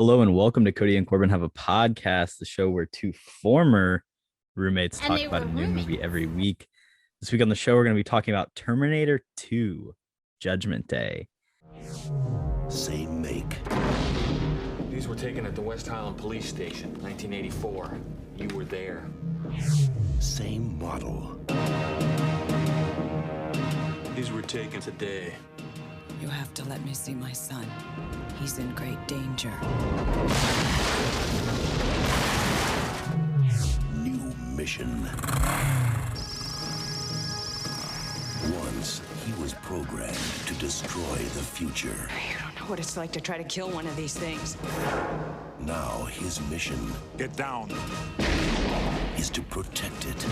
Hello and welcome to Kody and Korbin Have a Podcast, the show where two former roommates And talk they about a were new roommates. movie every week. This week on the show, we're going to be talking about Terminator 2, Judgment Day. Same make. These were taken at the West Highland Police Station, 1984. You were there. Same model. These were taken today. You have to let me see my son. He's in great danger. New mission. Once, he was programmed to destroy the future. You don't know what it's like to try to kill one of these things. Now, his mission Get down. is to protect it.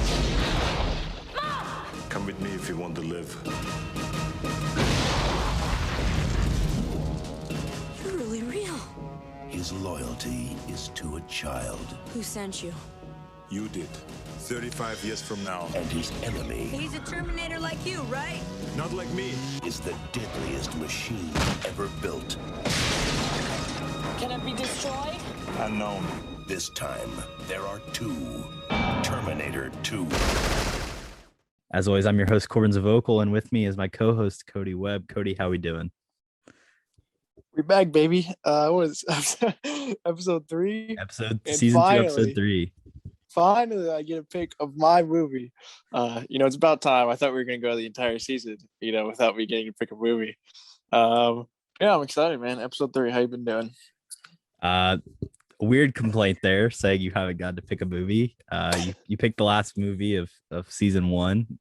Come with me if you want to live. You're really real. His loyalty is to a child. Who sent you? You did. 35 years from now. And his enemy He's a Terminator like you, right? Not like me. is the deadliest machine ever built. Can it be destroyed? Unknown. This time, there are two. Terminator 2. As always, I'm your host, Korbin Zvokel, and with me is my co-host, Kody Webb. Kody, how we doing? We're back, baby. What is episode 3? Season 2, episode 3. Finally, I get a pick of my movie. It's about time. I thought we were gonna go the entire season, without me getting to pick a movie. I'm excited, man. Episode 3. How you been doing? Weird complaint there, saying you haven't got to pick a movie. You picked the last movie of season 1,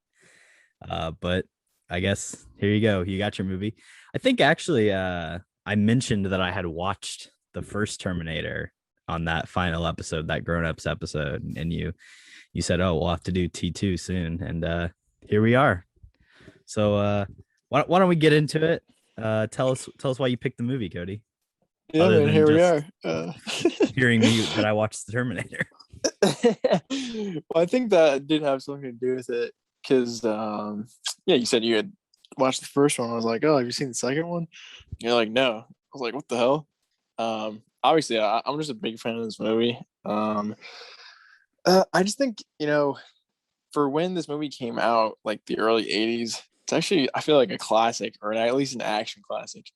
but I guess here you go. You got your movie. I think actually, I mentioned that I had watched the first Terminator on that final episode, that grown-ups episode, and you said, "Oh, we'll have to do T2 soon," and here we are. So why don't we get into it? Tell us why you picked the movie, Kody. Yeah, Other man, than here we just are. Hearing me that I watched the Terminator. Well, I think that did have something to do with it because, you said you had watched the first one. I was like, "Oh, have you seen the second one?" You're like, "No." I was like, "What the hell?" Obviously, I'm just a big fan of this movie. I just think, for when this movie came out, like the early 80s, it's actually, I feel like a classic, or at least an action classic.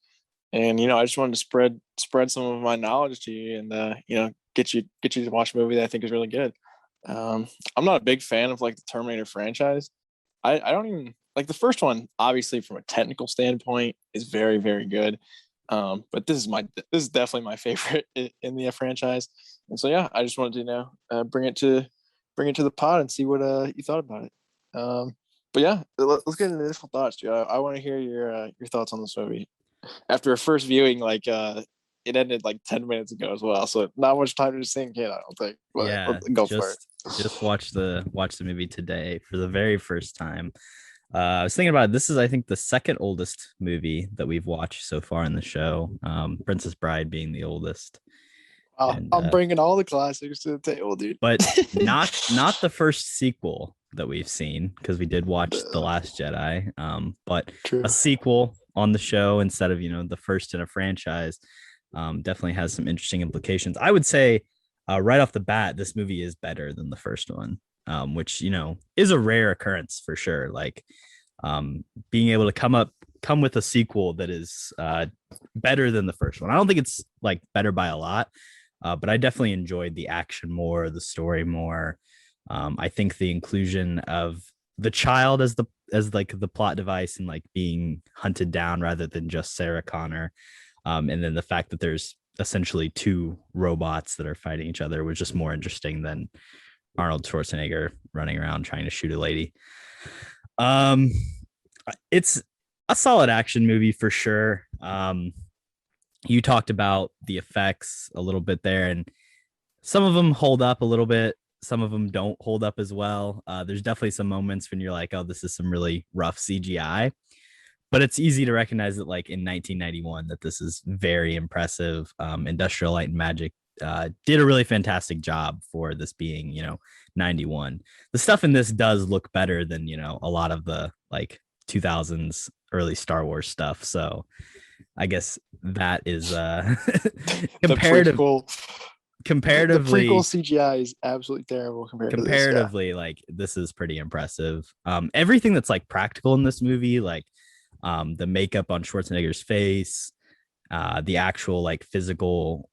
And, I just wanted to spread some of my knowledge to you and, get you to watch a movie that I think is really good. I'm not a big fan of like the Terminator franchise. I don't even like the first one, obviously from a technical standpoint is very, very good. But this is definitely my favorite in the franchise. And so, yeah, I just wanted to, bring it to the pod and see what you thought about it. But yeah, let's get into initial thoughts, dude. I want to hear your thoughts on this movie. After a first viewing, like it ended like 10 minutes ago as well, so not much time to sink in, I don't think. But Yeah, go for it. Just watch the movie today for the very first time. I was thinking about it. This is, I think, the second oldest movie that we've watched so far in the show. Princess Bride being the oldest. I'm bringing all the classics to the table, dude. But not the first sequel that we've seen, because we did watch The Last Jedi. But True. A sequel on the show instead of the first in a franchise definitely has some interesting implications. I would say right off the bat, this movie is better than the first one, which is a rare occurrence for sure. Like being able to come with a sequel that is better than the first one. I don't think it's like better by a lot, but I definitely enjoyed the action more, the story more. I think the inclusion of the child as the plot device and like being hunted down rather than just Sarah Connor, and then the fact that there's essentially two robots that are fighting each other was just more interesting than Arnold Schwarzenegger running around trying to shoot a lady. It's a solid action movie for sure. You talked about the effects a little bit there, and some of them hold up a little bit. Some of them don't hold up as well. There's definitely some moments when you're like, "Oh, this is some really rough CGI," but it's easy to recognize that, like in 1991, that this is very impressive. Industrial Light and Magic did a really fantastic job for this being, 91. The stuff in this does look better than, a lot of the like 2000s early Star Wars stuff. So I guess that is The comparative prequel, the prequel comparatively CGI is absolutely terrible compared to this. Yeah. comparatively, like this is pretty impressive. Everything that's like practical in this movie, like the makeup on Schwarzenegger's face, the actual like physical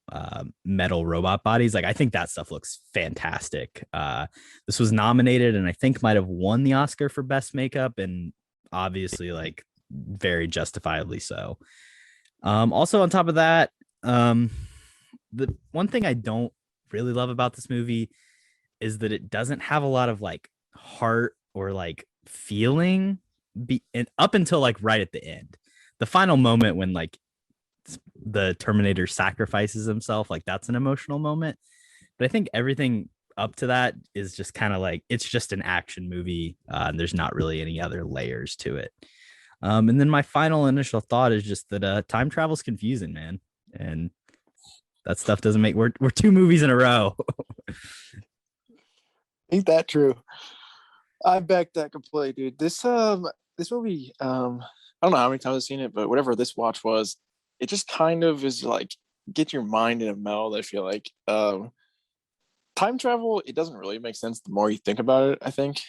metal robot bodies, like I think that stuff looks fantastic. This was nominated and I think might have won the Oscar for best makeup, and obviously like very justifiably so. Also on top of that, the one thing I don't really love about this movie is that it doesn't have a lot of like heart or like feeling and up until like right at the end. The final moment when like the Terminator sacrifices himself, like that's an emotional moment. But I think everything up to that is just kind of like it's just an action movie, and there's not really any other layers to it. And then my final initial thought is just that time travel is confusing, man, and that stuff doesn't make we're two movies in a row. Ain't that true? I back that completely, dude. This movie, I don't know how many times I've seen it, but whatever this watch was, it just kind of is like get your mind in a meld. I feel like time travel, it doesn't really make sense the more you think about it, I think.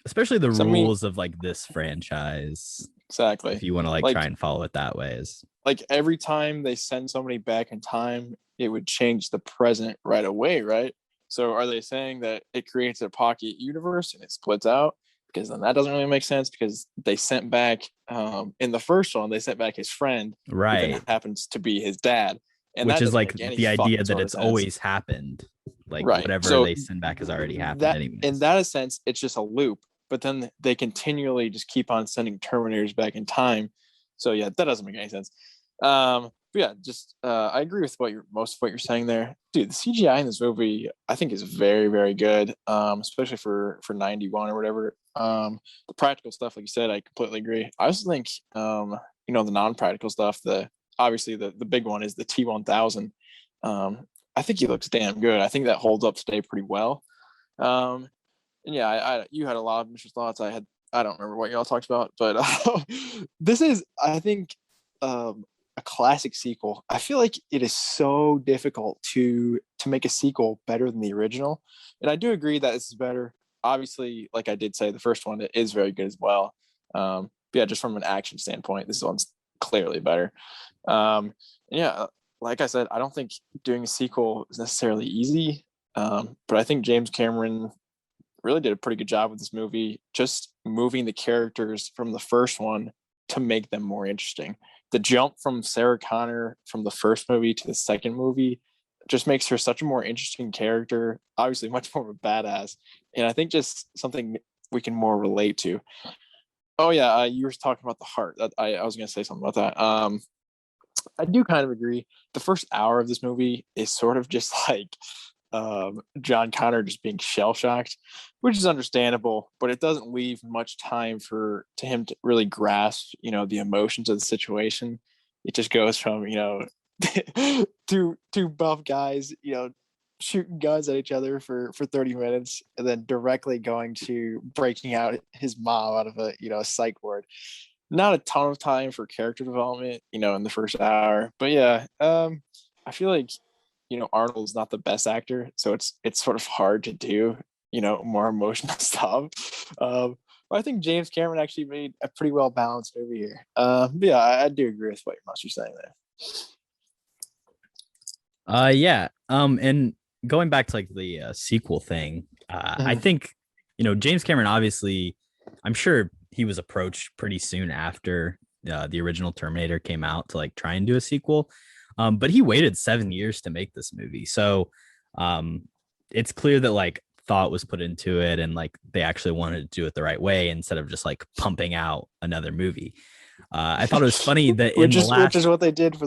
Especially the So, I mean, rules of like this franchise, exactly. if you want to like try and follow it that way, is like every time they send somebody back in time, it would change the present right away, right? So are they saying that it creates a pocket universe and it splits out? Because then that doesn't really make sense, because they sent back in the first one, they sent back his friend, who right, then happens to be his dad. And which that is doesn't like make any the idea fucking that sort of it's sense. always happened, like Right. whatever So they send back has already happened that anyways. in that sense, it's just a loop. But then they continually just keep on sending Terminators back in time. So yeah, that doesn't make any sense. But yeah, just I agree with most of what you're saying there, dude. The CGI in this movie, I think, is very, very good, especially for 91 or whatever. The practical stuff, like you said, I completely agree. I also think, the non-practical stuff, obviously the big one is the T-1000. I think he looks damn good. I think that holds up today pretty well. And yeah, you had a lot of initial thoughts. I don't remember what y'all talked about, but this is, I think, a classic sequel. I feel like it is so difficult to make a sequel better than the original, and I do agree that this is better. Obviously, like I did say, the first one is very good as well. But yeah, just from an action standpoint, this one's clearly better. Yeah, like I said, I don't think doing a sequel is necessarily easy, but I think James Cameron really did a pretty good job with this movie, just moving the characters from the first one to make them more interesting. The jump from Sarah Connor from the first movie to the second movie just makes her such a more interesting character, obviously much more of a badass. And I think just something we can more relate to. Oh yeah, you were talking about the heart. I was going to say something about that. I do kind of agree. The first hour of this movie is sort of just like John Connor just being shell shocked, which is understandable, but it doesn't leave much time to him to really grasp, the emotions of the situation. It just goes from, two buff guys, shooting guns at each other for 30 minutes, and then directly going to breaking out his mom out of a psych ward. Not a ton of time for character development, in the first hour, but yeah, I feel like Arnold's not the best actor, so it's sort of hard to do more emotional stuff. But I think James Cameron actually made a pretty well balanced movie here. But yeah, I do agree with what you're saying there. Yeah. And going back to like the sequel thing, I think James Cameron, obviously, I'm sure he was approached pretty soon after the original Terminator came out to like try and do a sequel. But he waited 7 years to make this movie. So it's clear that like thought was put into it, and like they actually wanted to do it the right way instead of just like pumping out another movie. I thought it was funny that which is what they did for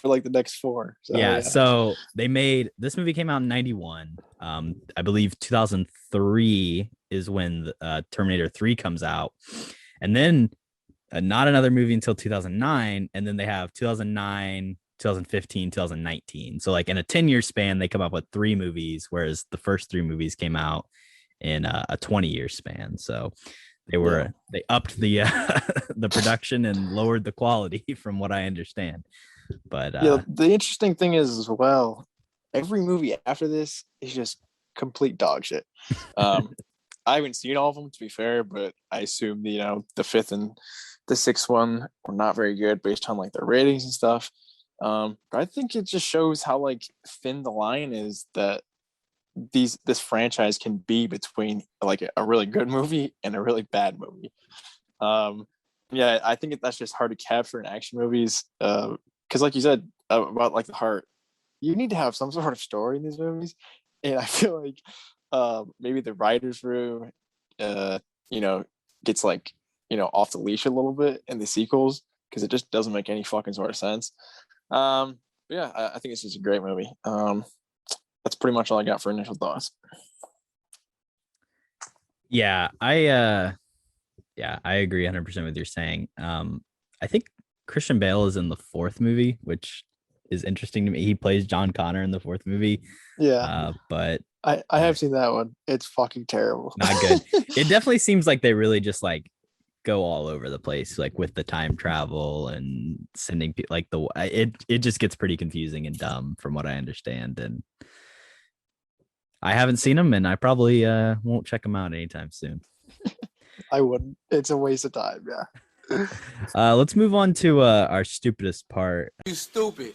like the next four. So, yeah. So they made this movie came out in 91. I believe 2003 is when Terminator 3 comes out, and then not another movie until 2009, and then they have 2009, 2015, 2019. So like in a 10-year span, they come up with 3 movies, whereas the first 3 movies came out in a 20-year span. So they upped the the production and lowered the quality from what I understand. But Yeah, the interesting thing is as well, every movie after this is just complete dog shit. I haven't seen all of them to be fair, but I assume the fifth and the sixth one were not very good based on like their ratings and stuff. But I think it just shows how like thin the line is that this franchise can be between like a really good movie and a really bad movie. Yeah, I think that's just hard to capture in action movies. Because like you said about like the heart, you need to have some sort of story in these movies, and I feel like maybe the writers' room, gets like off the leash a little bit in the sequels because it just doesn't make any fucking sort of sense. But yeah, I think it's just a great movie. That's pretty much all I got for initial thoughts. yeah, I agree 100% with what you're saying. I think Christian Bale is in the fourth movie, which is interesting to me. He plays John Connor in the fourth movie. Yeah, but I have seen that one. It's fucking terrible. Not good. It definitely seems like they really just like go all over the place, like with the time travel and sending people like it just gets pretty confusing and dumb from what I understand. And I haven't seen them, and I probably won't check them out anytime soon. I wouldn't. It's a waste of time. Yeah. Let's move on to our stupidest part. You stupid.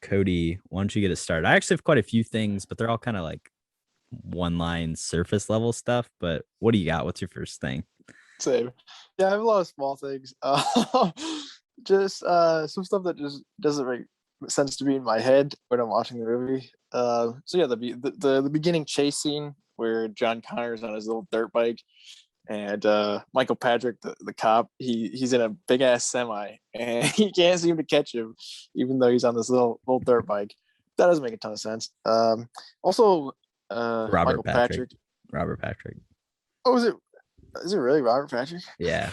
Kody, why don't you get it started? I actually have quite a few things, but they're all kind of like one line surface level stuff. But what do you got? What's your first thing? Same. Yeah, I have a lot of small things. Just some stuff that just doesn't make sense to me in my head when I'm watching the movie. So yeah, the beginning chase scene where John Connor's on his little dirt bike, and Michael Patrick, the cop, he's in a big ass semi, and he can't seem to catch him, even though he's on this little dirt bike. That doesn't make a ton of sense. Also, Michael Patrick. Robert Patrick. Oh, is it really Robert Patrick? Yeah.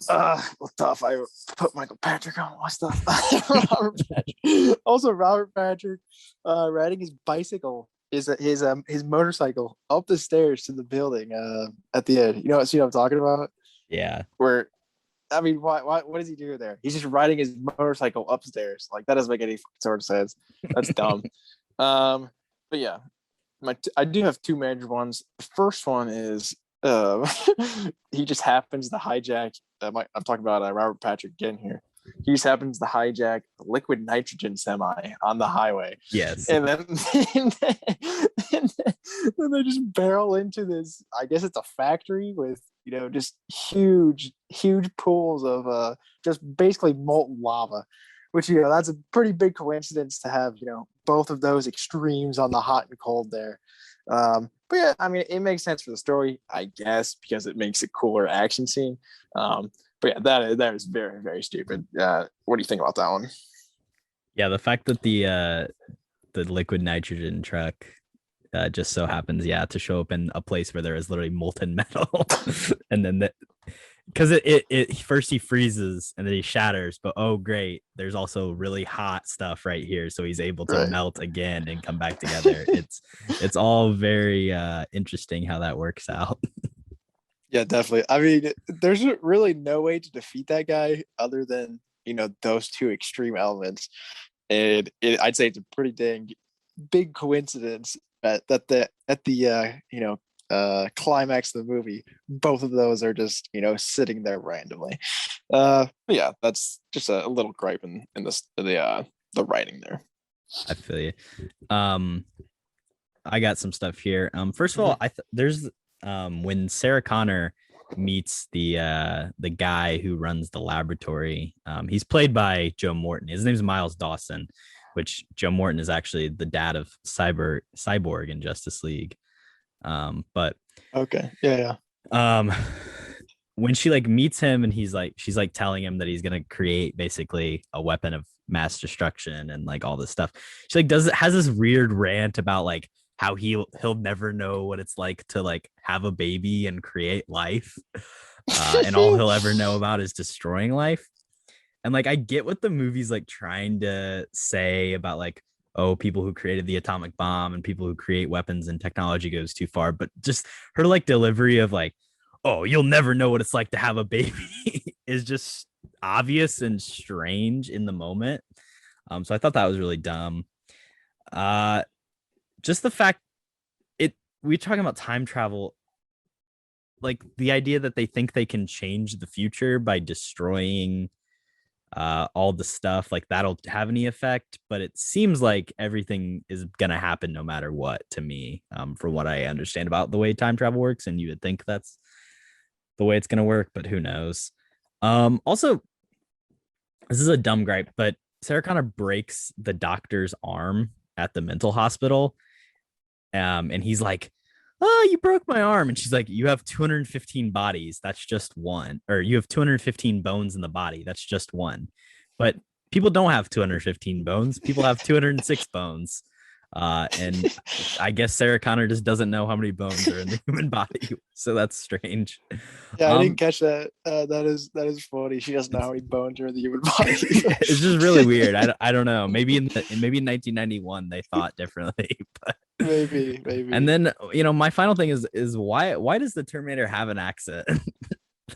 Well, tough. I put Michael Patrick on my stuff. Robert Patrick. Also, Robert Patrick riding his bicycle is his motorcycle up the stairs to the building at the end. You know what I'm talking about? Yeah. Where, I mean, what does he do there? He's just riding his motorcycle upstairs. Like that doesn't make any sort of sense. That's dumb. But yeah, I do have two major ones. The first one is he just happens to hijack. I'm talking about Robert Patrick again here. He just happens to hijack liquid nitrogen semi on the highway. Yes. And then they just barrel into this. I guess it's a factory with just huge pools of just basically molten lava, which that's a pretty big coincidence to have both of those extremes on the hot and cold there. But yeah, I mean, it makes sense for the story, I guess, because it makes a cooler action scene. But yeah, that is very, very stupid. What do you think about that one? Yeah, the fact that the liquid nitrogen truck just so happens, to show up in a place where there is literally molten metal, and then because it first he freezes and then he shatters, but oh great, there's also really hot stuff right here, so he's able to melt again and come back together. It's all very interesting how that works out. Yeah, definitely. I mean, there's really no way to defeat that guy other than those two extreme elements, and I'd say it's a pretty dang big coincidence at the climax of the movie, both of those are just sitting there randomly. But yeah, that's just a little gripe in the writing there. I feel you. I got some stuff here. First of all, there's when Sarah Connor meets the guy who runs the laboratory. He's played by Joe Morton. His name's Miles Dawson, which Joe Morton is actually the dad of Cyborg in Justice League. But okay, yeah. When she meets him and she's telling him that he's gonna create basically a weapon of mass destruction and all this stuff. She has this weird rant about how he'll never know what it's like to have a baby and create life, and all he'll ever know about is destroying life. And I get what the movie's trying to say about people who created the atomic bomb and people who create weapons and technology goes too far, but just her delivery of oh, you'll never know what it's like to have a baby is just obvious and strange in the moment. So I thought that was really dumb. Uh, just the fact we're talking about time travel, like the idea that they think they can change the future by destroying all the stuff, like that'll have any effect, but it seems like everything is gonna happen no matter what to me, from what I understand about the way time travel works, and you would think that's the way it's gonna work, but who knows. Also, this is a dumb gripe, but Sarah Connor breaks the doctor's arm at the mental hospital, and he's like, oh, you broke my arm. And she's like, you have 215 bodies. That's just one. Or you have 215 bones in the body. That's just one. But people don't have 215 bones. People have 206 bones. And I guess Sarah Connor just doesn't know how many bones are in the human body. So that's strange. Yeah, I didn't catch that. That is funny. She doesn't know how many bones are in the human body. It's just really weird. I don't know. Maybe in 1991 they thought differently. But maybe. And then my final thing is why does the Terminator have an accent?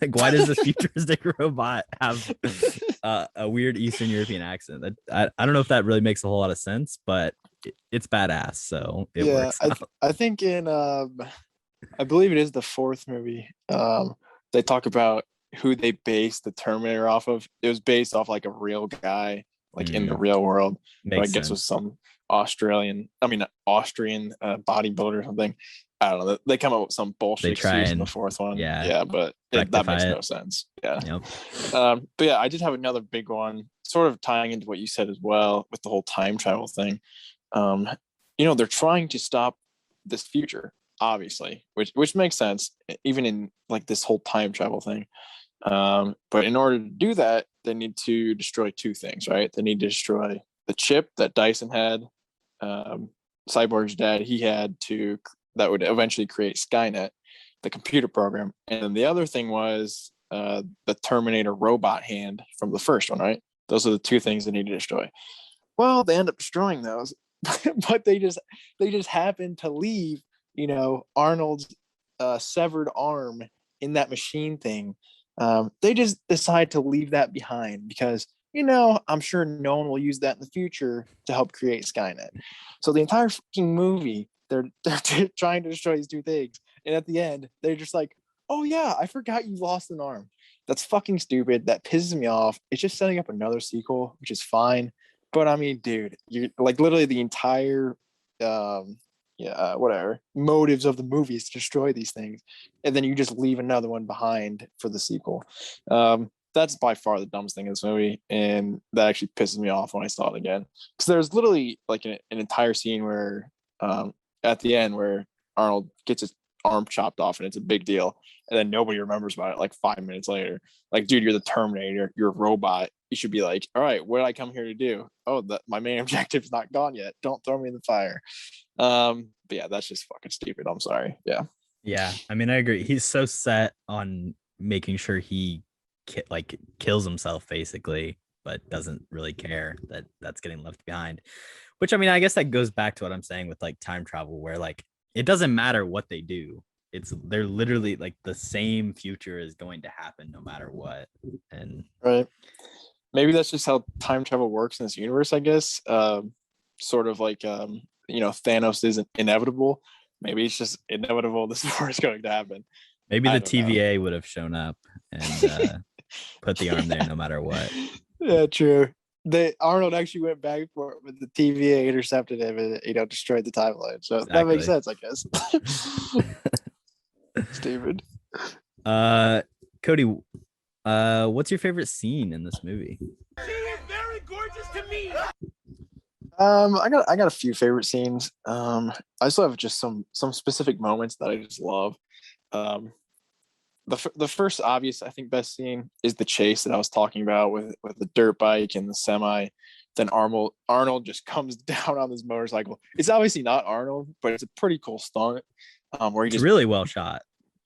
Like, why does this futuristic robot have a weird Eastern European accent? I don't know if that really makes a whole lot of sense, but it's badass, so it works. I think in I believe it is the fourth movie. They talk about who they based the Terminator off of. It was based off like a real guy, like in the real world. But I guess was some Austrian bodybuilder or something. I don't know. They come up with some bullshit excuse in the fourth one. Yeah, but that makes no sense. Yeah. Yep. But yeah, I did have another big one, sort of tying into what you said as well with the whole time travel thing. They're trying to stop this future, obviously, which makes sense, even in like this whole time travel thing. But in order to do that, they need to destroy two things, right? They need to destroy the chip that Dyson had, Cyborg's dad, he had that would eventually create Skynet, the computer program. And then the other thing was the Terminator robot hand from the first one, right? Those are the two things they need to destroy. Well, they end up destroying those, but they just happen to leave, Arnold's severed arm in that machine thing. They just decide to leave that behind because, I'm sure no one will use that in the future to help create Skynet. So the entire fucking movie, they're trying to destroy these two things. And at the end, they're just like, oh yeah, I forgot you lost an arm. That's fucking stupid. That pisses me off. It's just setting up another sequel, which is fine. But I mean, dude, you're like literally the entire motives of the movie is to destroy these things. And then you just leave another one behind for the sequel. That's by far the dumbest thing in this movie. And that actually pisses me off when I saw it again. Because there's literally like an entire scene where at the end where Arnold gets his arm chopped off and it's a big deal. And then nobody remembers about it like 5 minutes later. Like, dude, you're the Terminator. You're a robot. You should be like, all right, what did I come here to do? Oh, my main objective's not gone yet. Don't throw me in the fire. But yeah, that's just fucking stupid. I'm sorry. Yeah. Yeah. I mean, I agree. He's so set on making sure he kills himself basically, but doesn't really care that that's getting left behind. Which, I mean, I guess that goes back to what I'm saying with like time travel, where like it doesn't matter what they do. They're literally like the same future is going to happen no matter what. And right. Maybe that's just how time travel works in this universe, I guess. Sort of like Thanos isn't inevitable. Maybe it's just inevitable this is where it's going to happen. Maybe the TVA would have shown up and put the arm there no matter what. Yeah, true. Arnold actually went back for it, but the TVA intercepted him and destroyed the timeline. So That makes sense, I guess. Stupid. Kody, what's your favorite scene in this movie? She is very gorgeous to me. I got a few favorite scenes. I still have just some specific moments that I just love. The first obvious, I think, best scene is the chase that I was talking about with the dirt bike and the semi. Then Arnold just comes down on this motorcycle. It's obviously not Arnold, but it's a pretty cool stunt. Where he just really well shot.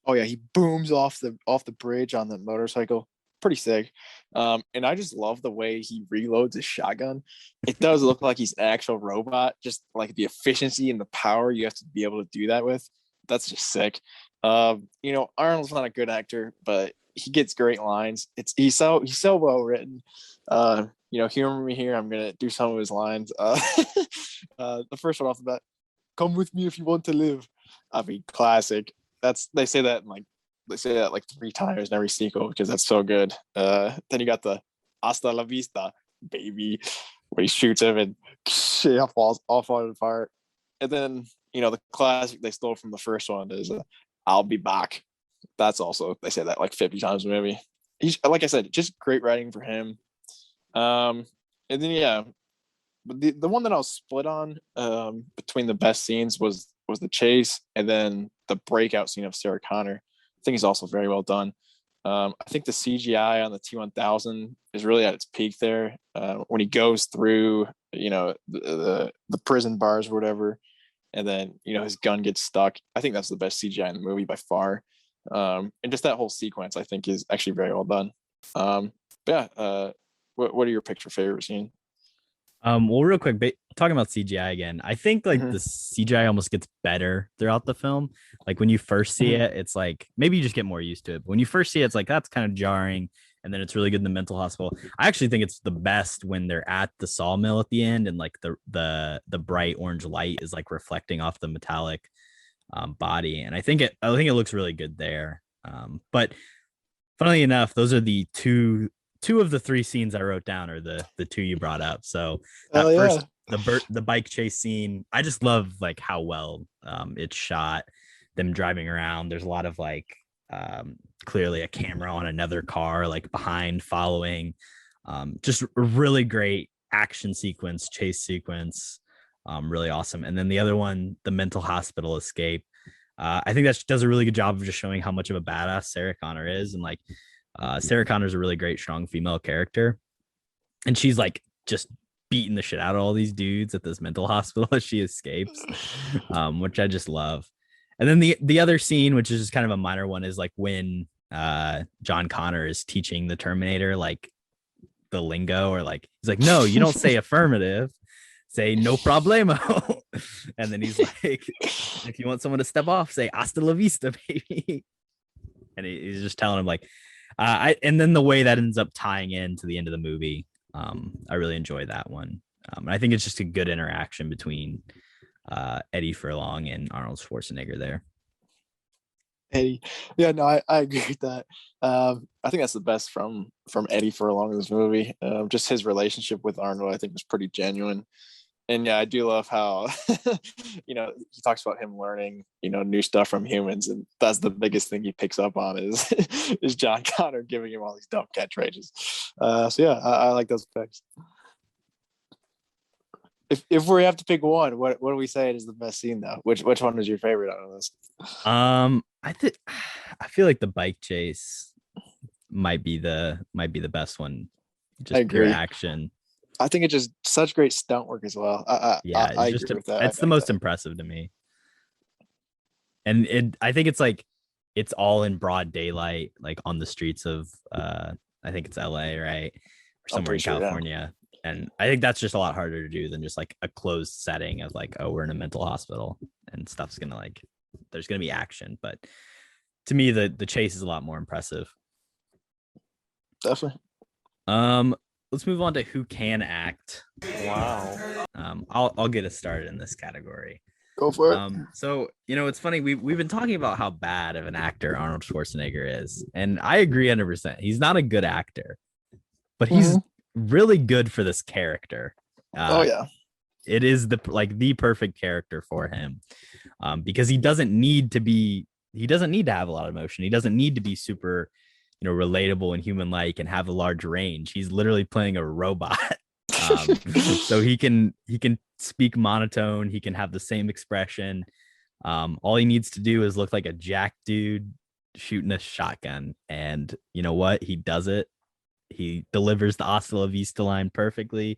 Oh yeah, he booms off the bridge on the motorcycle. Pretty sick. And I just love the way he reloads his shotgun. It does look like he's an actual robot, just like the efficiency and the power you have to be able to do that with. that's just sick. Arnold's not a good actor, but he gets great lines. He's so well written. Humor me here. I'm gonna do some of his lines. The first one off the bat, "Come with me if you want to live." I mean, classic. They say that like 3 times in every sequel because that's so good. Then you got the "Hasta la vista, baby," where he shoots him and shit falls off on fire. And then the classic they stole from the first one is "I'll be back." That's also, they say that like 50 times in the movie. He's, like I said, just great writing for him. And then but the one that I was split on between the best scenes was the chase and then the breakout scene of Sarah Connor. I think is also very well done. I think the CGI on the T-1000 is really at its peak there. When he goes through, the prison bars or whatever, and then his gun gets stuck. I think that's the best CGI in the movie by far. And just that whole sequence, I think, is actually very well done. What are your picks for favorite scene? Well, real quick, talking about CGI again, I think like the CGI almost gets better throughout the film. Like when you first see it, it's like maybe you just get more used to it. But when you first see it, it's like that's kind of jarring, and then it's really good in the mental hospital. I actually think it's the best when they're at the sawmill at the end, and like the bright orange light is like reflecting off the metallic body, and I think it looks really good there. But funnily enough, those are the two of the 3 scenes I wrote down are the 2 you brought up. So that first, the bike chase scene, I just love like how well it's shot, them driving around. There's a lot of like clearly a camera on another car like behind following. Just a really great action sequence, chase sequence. Really awesome. And then the other one, the mental hospital escape. I think that does a really good job of just showing how much of a badass Sarah Connor is. And like Sarah Connor's a really great, strong female character. And she's like just beating the shit out of all these dudes at this mental hospital as she escapes, which I just love. And then the other scene, which is just kind of a minor one, is like when John Connor is teaching the Terminator like the lingo, or like he's like, "No, you don't say affirmative, say no problemo." And then he's like, "If you want someone to step off, say hasta la vista, baby." And he's just telling him like, and then the way that ends up tying into the end of the movie, I really enjoy that one. And I think it's just a good interaction between Eddie Furlong and Arnold Schwarzenegger there. Eddie, yeah, no, I agree with that. I think that's the best from Eddie Furlong in this movie. Just his relationship with Arnold, I think, was pretty genuine. And yeah, I do love how he talks about him learning new stuff from humans, and that's the biggest thing he picks up on is is John Connor giving him all these dumb catchphrases. So yeah, I like those picks. If we have to pick one, what do we say is the best scene though? Which one is your favorite out of this? I feel like the bike chase might be the best one. Just pure action. I think it's just such great stunt work as well. I agree with that. It's the most impressive to me. And I think it's like it's all in broad daylight, like on the streets of I think it's LA, right? Or somewhere in California. Yeah. And I think that's just a lot harder to do than just like a closed setting of like, oh, we're in a mental hospital and stuff's gonna like there's gonna be action. But to me, the chase is a lot more impressive. Definitely. Let's move on to who can act. Wow. I'll get us started in this category. Go for it. So it's funny, we've been talking about how bad of an actor Arnold Schwarzenegger is, and I agree 100%. He's not a good actor, but he's really good for this character. It is the perfect character for him, because he doesn't need to have a lot of emotion. He doesn't need to be super relatable and human-like and have a large range. He's literally playing a robot. So he can speak monotone. He can have the same expression. All he needs to do is look like a jack dude shooting a shotgun. And you know what? He does it. He delivers the hasta la vista line perfectly.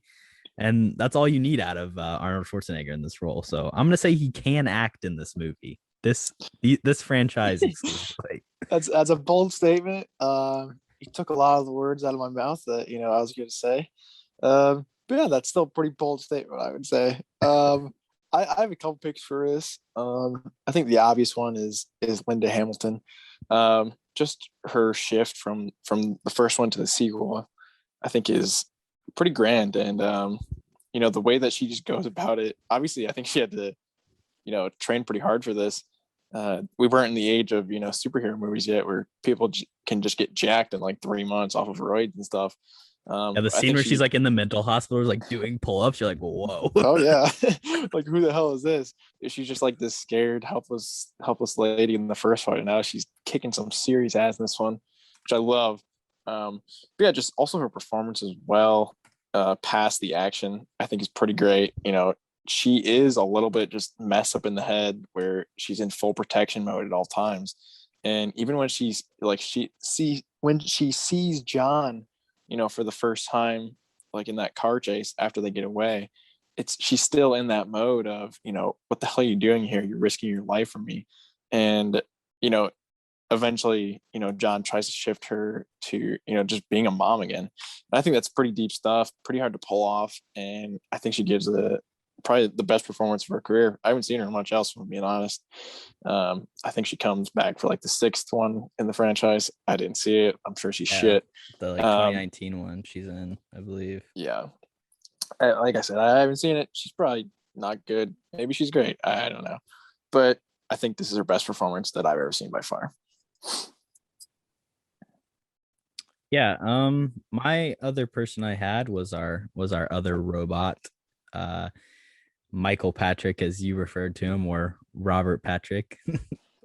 And that's all you need out of Arnold Schwarzenegger in this role. So I'm going to say he can act in this movie. This franchise exclusively. That's a bold statement. You took a lot of the words out of my mouth that I was going to say. But yeah, that's still a pretty bold statement, I would say. I have a couple picks for this. I think the obvious one is Linda Hamilton. Just her shift from the first one to the sequel, I think is pretty grand. And the way that she just goes about it, obviously I think she had to, train pretty hard for this. We weren't in the age of, superhero movies yet where people can just get jacked in like 3 months off of roids and stuff. Yeah, the scene where she's like in the mental hospital, like doing pull-ups, you're like, whoa. Oh yeah. Like, who the hell is this? She's just like this scared, helpless lady in the first fight, and now she's kicking some serious ass in this one, which I love. But yeah, just also her performance as well, past the action, I think is pretty great. She is a little bit just messed up in the head where she's in full protection mode at all times. And even when she's like, when she sees John, for the first time, like in that car chase after they get away, she's still in that mode of, what the hell are you doing here? You're risking your life for me. And, eventually, John tries to shift her to, just being a mom again. And I think that's pretty deep stuff, pretty hard to pull off. And I think she gives probably the best performance of her career. I haven't seen her much else, from being honest. I think she comes back for like the 6th one in the franchise. I didn't see it. I'm sure she's shit. The 2019 one she's in, I believe. Yeah. Like I said, I haven't seen it. She's probably not good. Maybe she's great. I don't know. But I think this is her best performance that I've ever seen by far. Yeah. My other person I had was our other robot, Michael Patrick, as you referred to him, or Robert Patrick.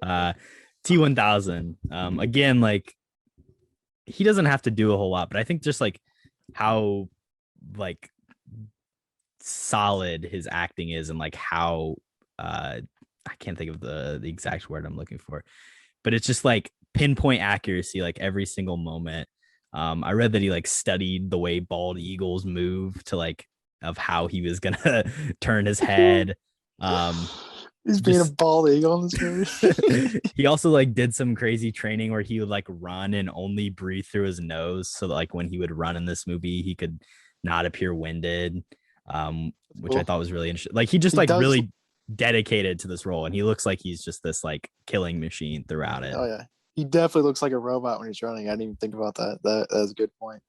T1000. Again, like, he doesn't have to do a whole lot, but I think just like how like solid his acting is, and like how I can't think of the exact word I'm looking for, but it's just like pinpoint accuracy, like every single moment. I read that he like studied the way bald eagles move to like of how he was gonna turn his head. He's being a bald eagle in this movie. He also like did some crazy training where he would like run and only breathe through his nose, so that like when he would run in this movie, he could not appear winded. Which I thought was really interesting. Like, he just really dedicated to this role, and he looks like he's just this like killing machine throughout it. Oh yeah, he definitely looks like a robot when he's running. I didn't even think about that. That's a good point.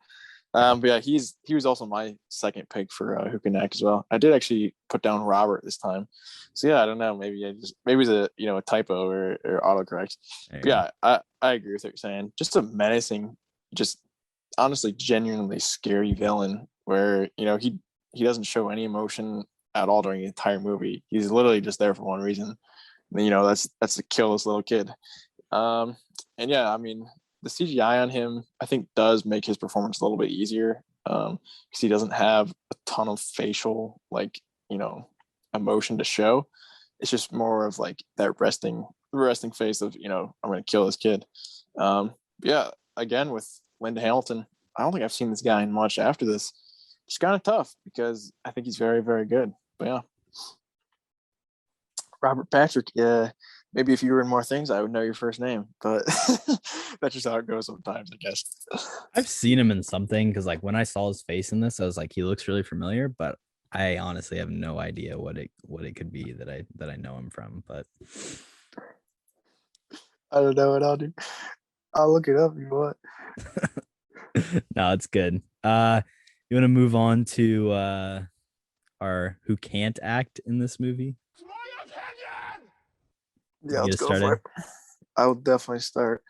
But yeah, he was also my second pick for who can act as well. I did actually put down Robert this time. So yeah, I don't know. Maybe it's a typo or autocorrect. But yeah, I agree with what you're saying. Just a menacing, just honestly genuinely scary villain where he doesn't show any emotion at all during the entire movie. He's literally just there for one reason. And, that's to kill this little kid. And yeah, I mean, the CGI on him, I think, does make his performance a little bit easier, because he doesn't have a ton of facial, emotion to show. It's just more of like that resting face of, I'm going to kill this kid. Yeah, again, with Linda Hamilton, I don't think I've seen this guy in much after this. It's kind of tough because I think he's very, very good. But yeah, Robert Patrick, yeah. Maybe if you were in more things, I would know your first name, but that's just how it goes sometimes, I guess. I've seen him in something, because like when I saw his face in this, I was like, he looks really familiar, but I honestly have no idea what it could be that I know him from. But I don't know what I'll do. I'll look it up if you want. No, it's good. You want to move on to our who can't act in this movie? Yeah, let's go for it. I will definitely start.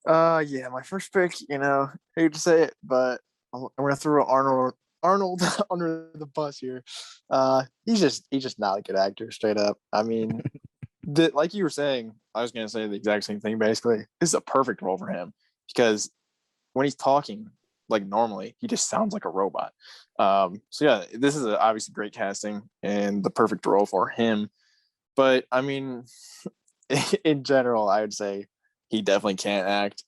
Yeah, my first pick, hate to say it, but I'm gonna throw Arnold under the bus here. He's just not a good actor, straight up. I mean, like you were saying, I was gonna say the exact same thing. Basically, this is a perfect role for him, because when he's talking like normally, he just sounds like a robot. So yeah, this is obviously great casting and the perfect role for him. But I mean, in general, I would say he definitely can't act.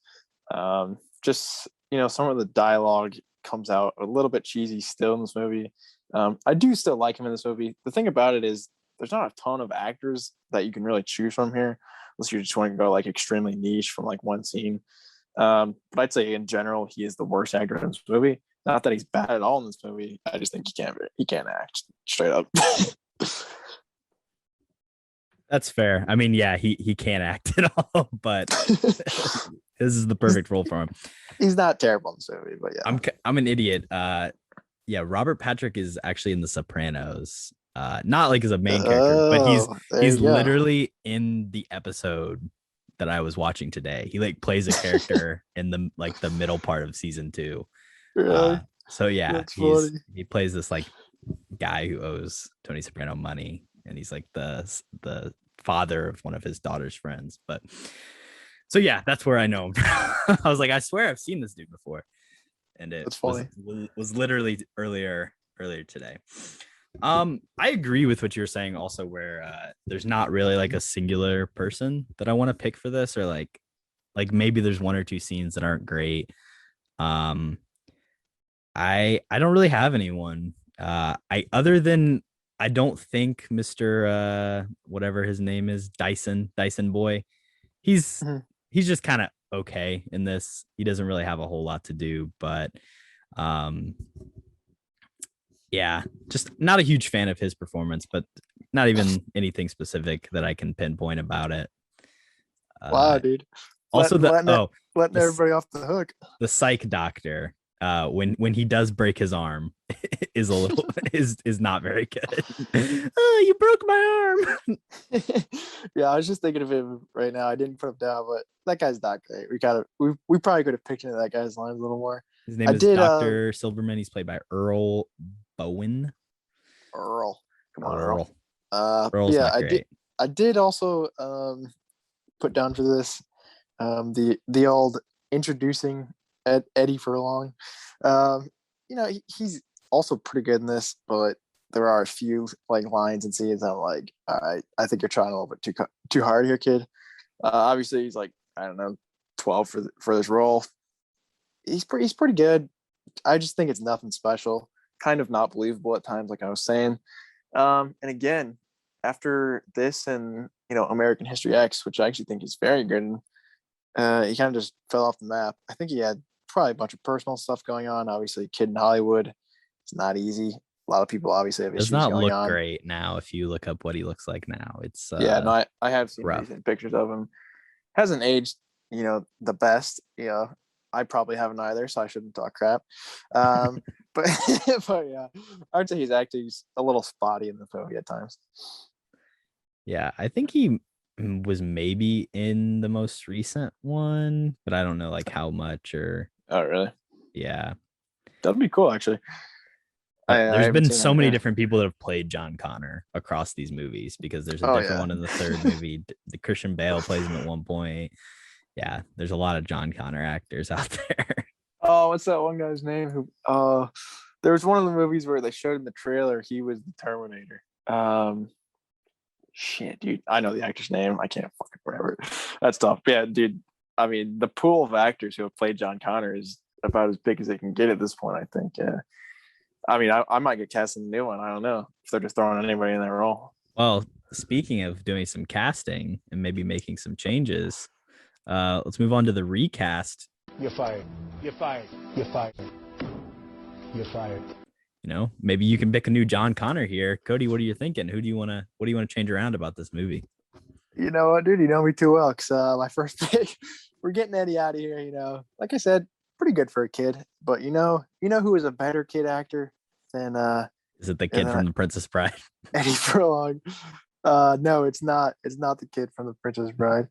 Just, some of the dialogue comes out a little bit cheesy still in this movie. I do still like him in this movie. The thing about it is there's not a ton of actors that you can really choose from here, unless you just want to go like extremely niche from like one scene. But I'd say in general, he is the worst actor in this movie. Not that he's bad at all in this movie. I just think he can't act straight up. That's fair. I mean, yeah, he can't act at all, but this is the perfect role for him. He's not terrible in this movie, but yeah. I'm an idiot. Yeah, Robert Patrick is actually in The Sopranos. Not like as a main character, but he's literally in the episode that I was watching today. He like plays a character in the middle part of season 2. Really? So yeah, That's he plays this like guy who owes Tony Soprano money, and he's like the father of one of his daughter's friends. But so yeah, that's where I know him. I was like, I swear I've seen this dude before, and it was literally earlier today. I agree with what you were saying also, where there's not really like a singular person that I want to pick for this, or like maybe there's one or two scenes that aren't great. I don't really have anyone. I don't think Mr. Whatever his name is, Dyson Boy, he's just kind of okay in this. He doesn't really have a whole lot to do, but yeah, just not a huge fan of his performance, but not even anything specific that I can pinpoint about it. Wow, dude. Also, letting everybody off the hook. The psych doctor, when he does break his arm, is a little is not very good. Oh, you broke my arm. Yeah, I was just thinking of him right now. I didn't put him down, but that guy's not great. We probably could have pictured that guy's lines a little more. His name is Dr. Silverman. He's played by Earl Bowen. Earl. Come on, Earl. Earl's yeah, I did also put down for this the old introducing Eddie Furlong. He's also pretty good in this, but there are a few like lines and scenes I'm like, all right, I think you're trying a little bit too hard here, kid. Obviously he's like, I don't know, 12 for this role. He's pretty good. I just think it's nothing special. Kind of not believable at times, like I was saying. And again, after this and American History X, which I actually think is very good, he kind of just fell off the map. I think he had probably a bunch of personal stuff going on. Obviously, kid in Hollywood, it's not easy. A lot of people obviously have issues going on. Does not look great now. If you look up what he looks like now, it's I have seen recent pictures of him. Hasn't aged, the best. I probably haven't either, so I shouldn't talk crap. But yeah, I would say he's actually a little spotty in the movie at times. Yeah, I think he was maybe in the most recent one, but I don't know like how much or. Oh, really? Yeah, that'd be cool actually. There's been so many different people that have played John Connor across these movies, because there's a different one in the third movie. The Christian Bale plays him at one point. Yeah, there's a lot of John Connor actors out there. Oh, what's that one guy's name? Who? There was one of the movies where they showed in the trailer he was the Terminator. Shit, dude, I know the actor's name. I can't fucking remember. That's tough. Yeah, dude. I mean, the pool of actors who have played John Connor is about as big as they can get at this point, I think. Yeah. I mean, I might get cast in a new one. I don't know if they're just throwing anybody in that role. Well, speaking of doing some casting and maybe making some changes, let's move on to the recast. You're fired. You're fired. You're fired. You're fired. Maybe you can pick a new John Connor here. Kody, what are you thinking? What do you want to change around about this movie? You know what, dude? You know me too well, because my first pick, we're getting Eddie out of here. Like I said, pretty good for a kid. But you know who is a better kid actor than is it the kid from The Princess Bride? Eddie Furlong. No, it's not. It's not the kid from The Princess Bride.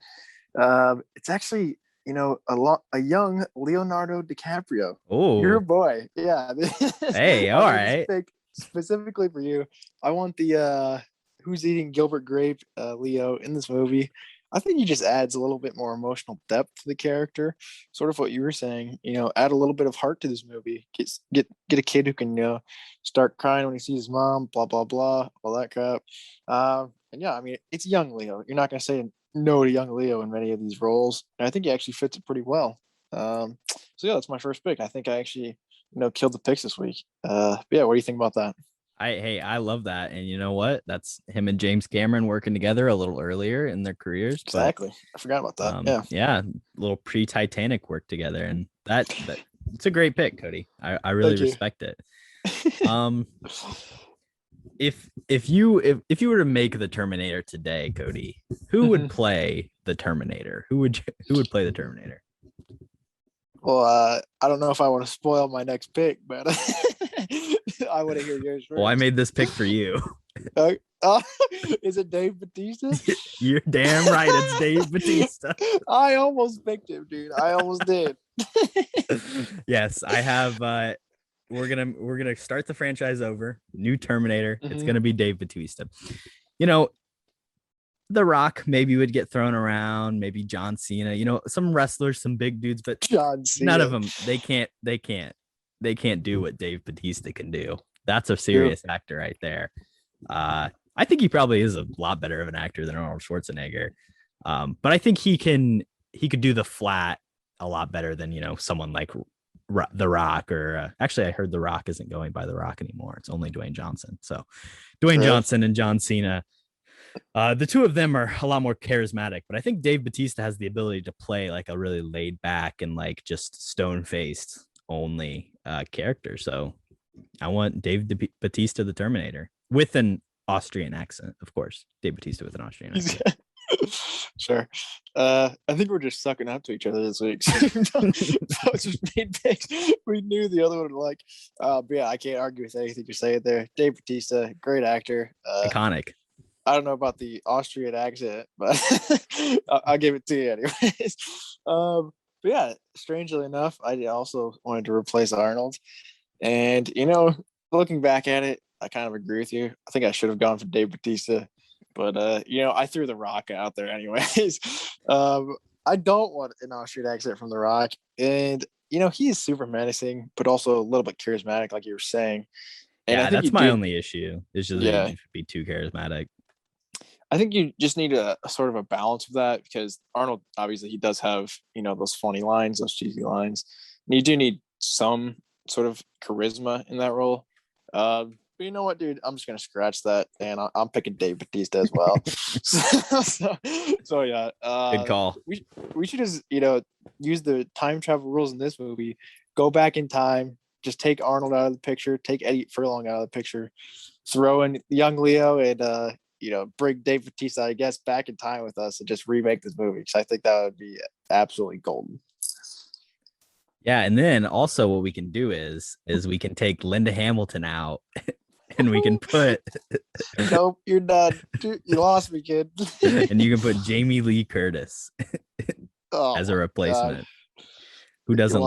It's actually a young Leonardo DiCaprio. Oh, your boy. Yeah. Hey, all right. Specifically for you, I want the who's eating Gilbert Grape, Leo, in this movie. I think he just adds a little bit more emotional depth to the character. Sort of what you were saying, add a little bit of heart to this movie. Get a kid who can, start crying when he sees his mom, blah, blah, blah, all that crap. And yeah, I mean, it's young Leo. You're not going to say no to young Leo in many of these roles. And I think he actually fits it pretty well. So yeah, that's my first pick. I think I actually, killed the picks this week. Yeah, what do you think about that? I love that. And you know what? That's him and James Cameron working together a little earlier in their careers. Exactly. But, I forgot about that. Yeah. A little pre-Titanic work together. And that it's a great pick, Kody. I really respect it. if you were to make the Terminator today, Kody, who would play the Terminator? Who would play the Terminator? Well, I don't know if I want to spoil my next pick, but I want to hear yours first. Well, I made this pick for you. Is it Dave Bautista? You're damn right. It's Dave Bautista. I almost picked him, dude. I almost did. Yes, I have. We're gonna start the franchise over. New Terminator. It's gonna be Dave Bautista. You know, The Rock maybe would get thrown around. Maybe John Cena. You know, some wrestlers, some big dudes, but John Cena. none of them. They can't do what Dave Bautista can do. That's a serious actor right there. I think he probably is a lot better of an actor than Arnold Schwarzenegger. But I think he could do the flat a lot better than, you know, someone like The Rock or actually I heard The Rock isn't going by The Rock anymore. It's only Dwayne Johnson. So Dwayne Johnson and John Cena, the two of them are a lot more charismatic, but I think Dave Bautista has the ability to play like a really laid back and like just stone faced only character. So I want Dave Bautista, the Terminator, with an Austrian accent, of course. Dave Bautista with an Austrian accent. Sure. I think we're just sucking up to each other this week. Both just made picks we knew the other one would like. But yeah, I can't argue with anything you're saying there. Dave Bautista, great actor. Iconic. I don't know about the Austrian accent, but I'll give it to you anyways. But yeah, strangely enough, I also wanted to replace Arnold. And, you know, looking back at it, I kind of agree with you. I think I should have gone for Dave Bautista, but you know, I threw The Rock out there anyways. I don't want an Austrian accent from The Rock, and you know, he is super menacing, but also a little bit charismatic, like you were saying. And yeah, that's my only issue. It's just that be too charismatic. I think you just need a sort of a balance of that, because Arnold, obviously, he does have, you know, those funny lines, those cheesy lines, and you do need some sort of charisma in that role. But you know what, dude? I'm just gonna scratch that, and I'm picking Dave Bautista as well. so yeah, good call. We should just, you know, use the time travel rules in this movie. Go back in time, just take Arnold out of the picture, take Eddie Furlong out of the picture, throw in young Leo, and you know, bring Dave Bautista, I guess, back in time with us and just remake this movie. So I think that would be absolutely golden. Yeah, and then also what we can do is we can take Linda Hamilton out and we can put nope, you're done. Dude, you lost me, kid. And you can put Jamie Lee Curtis as a replacement. God. Who doesn't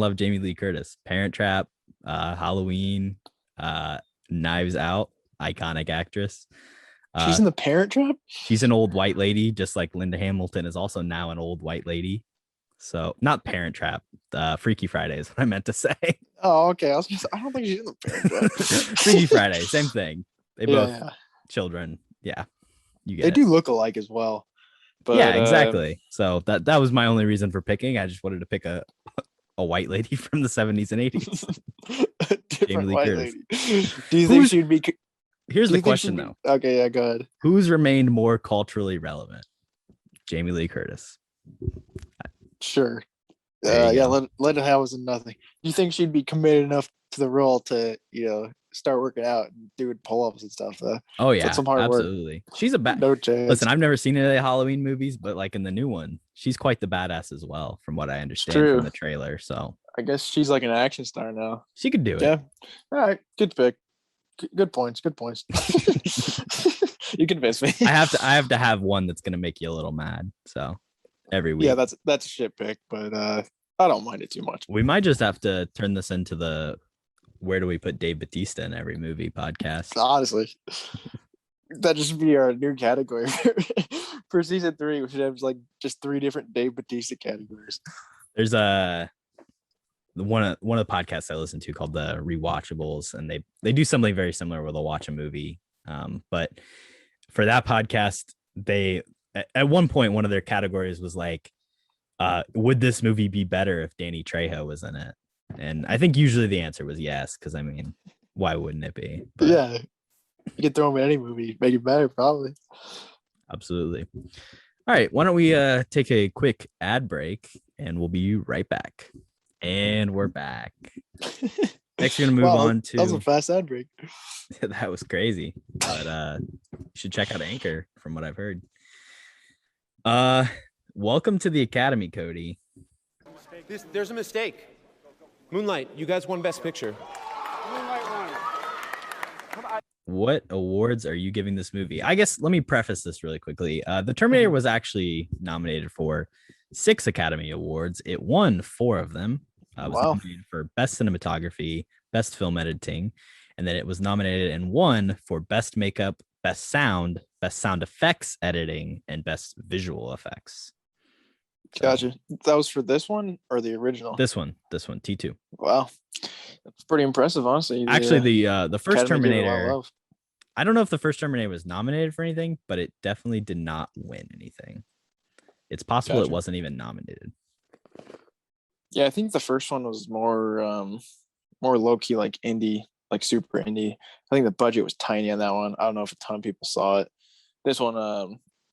love Jamie Lee Curtis? Parent Trap, Halloween, Knives Out, iconic actress. She's in The Parent Trap? She's an old white lady, just like Linda Hamilton is also now an old white lady. So not Parent Trap, Freaky Friday is what I meant to say. Oh, okay. I don't think she's in The Parent Trap. Freaky Friday, same thing. They both children. Yeah, they do look alike as well. But, yeah, exactly. So that was my only reason for picking. I just wanted to pick a white lady from the 70s and 80s. Jamie Lee Curtis. Do you think she'd be? Here's the question, though. Okay, yeah, go ahead. Who's remained more culturally relevant? Jamie Lee Curtis. Sure. Yeah, Linda Hamilton, nothing. Do you think she'd be committed enough to the role to, you know, start working out and doing pull-ups and stuff? Oh yeah, some hard absolutely. Work. She's a no chance. Listen, I've never seen any of the Halloween movies, but like in the new one, she's quite the badass as well, from what I understand from the trailer. So I guess she's like an action star now. She could do it. Yeah. All right. Good pick. Good points. You convinced me. I have to have one that's gonna make you a little mad. So every week. Yeah, that's a shit pick, but I don't mind it too much. We might just have to turn this into the where do we put Dave Bautista in every movie podcast. Honestly. That just be our new category for season 3. We should have like just 3 different Dave Bautista categories. There's one of the podcasts I listen to called the Rewatchables, and they do something very similar where they'll watch a movie. But for that podcast, they at one point one of their categories was like, would this movie be better if Danny Trejo was in it? And I think usually the answer was yes, because I mean, why wouldn't it be? But, yeah, you can throw him in any movie, make it better, probably. Absolutely. All right, why don't we take a quick ad break, and we'll be right back. And we're back. Next, we're gonna move on That was a to fast ad break. that was crazy, but you should check out Anchor from what I've heard. Welcome to the Academy, Kody. There's a mistake. Moonlight, you guys won Best Picture. What awards are you giving this movie? I guess let me preface this really quickly. The Terminator was actually nominated for 6 Academy Awards. It won 4 of them. It was nominated for Best Cinematography, Best Film Editing, and then it was nominated and won for Best Makeup, Best Sound Effects Editing, and Best Visual Effects. So, gotcha. That was for this one or the original? This one, T2. Wow, that's pretty impressive, honestly. Actually, the first Academy gave it a lot of Terminator. love. I don't know if the first Terminator was nominated for anything, but it definitely did not win anything. It's possible it wasn't even nominated. Yeah, I think the first one was more low key, like indie, like super indie. I think the budget was tiny on that one. I don't know if a ton of people saw it. This one,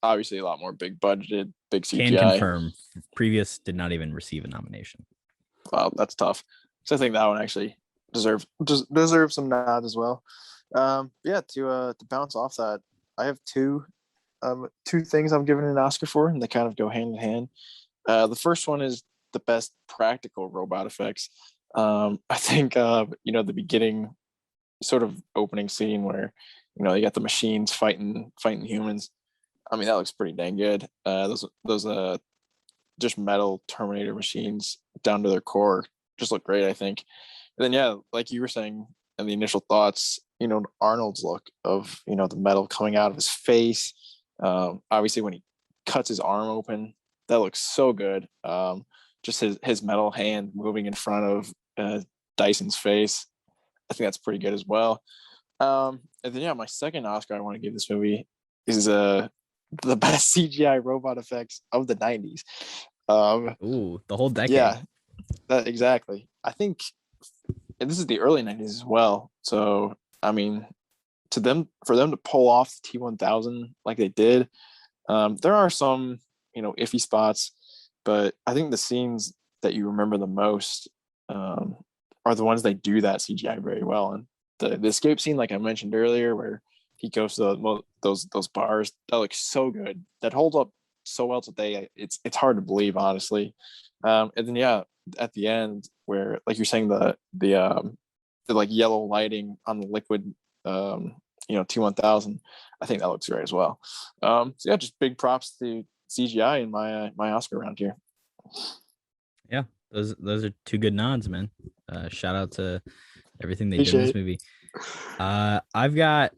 obviously a lot more big budgeted, big CGI. Can confirm, previous did not even receive a nomination. Wow, that's tough. So I think that one actually deserves some nods as well. Yeah, to bounce off that, I have two things I'm giving an Oscar for, and they kind of go hand in hand. The first one is the best practical robot effects. I think the beginning sort of opening scene where you got the machines fighting humans. I mean, that looks pretty dang good. Those just metal Terminator machines down to their core just look great, I think. And then yeah, like you were saying in the initial thoughts, Arnold's look of the metal coming out of his face. Obviously when he cuts his arm open, that looks so good. Just his metal hand moving in front of Dyson's face, I think that's pretty good as well. And then yeah, my second Oscar I want to give this movie is the best CGI robot effects of the 90s. Ooh, the whole decade. Yeah, exactly. I think this is the early 90s as well. So I mean, for them to pull off the T-1000 like they did, there are some iffy spots, but I think the scenes that you remember the most are the ones they do that CGI very well. And the escape scene, like I mentioned earlier, where he goes to those bars, that looks so good. That holds up so well today. It's hard to believe, honestly. And then yeah, at the end where like you're saying the like yellow lighting on the liquid T-1000, I think that looks great as well. So yeah, just big props to CGI in my Oscar round here. Yeah, those are 2 good nods, man. Shout out to everything they did in this movie. I've got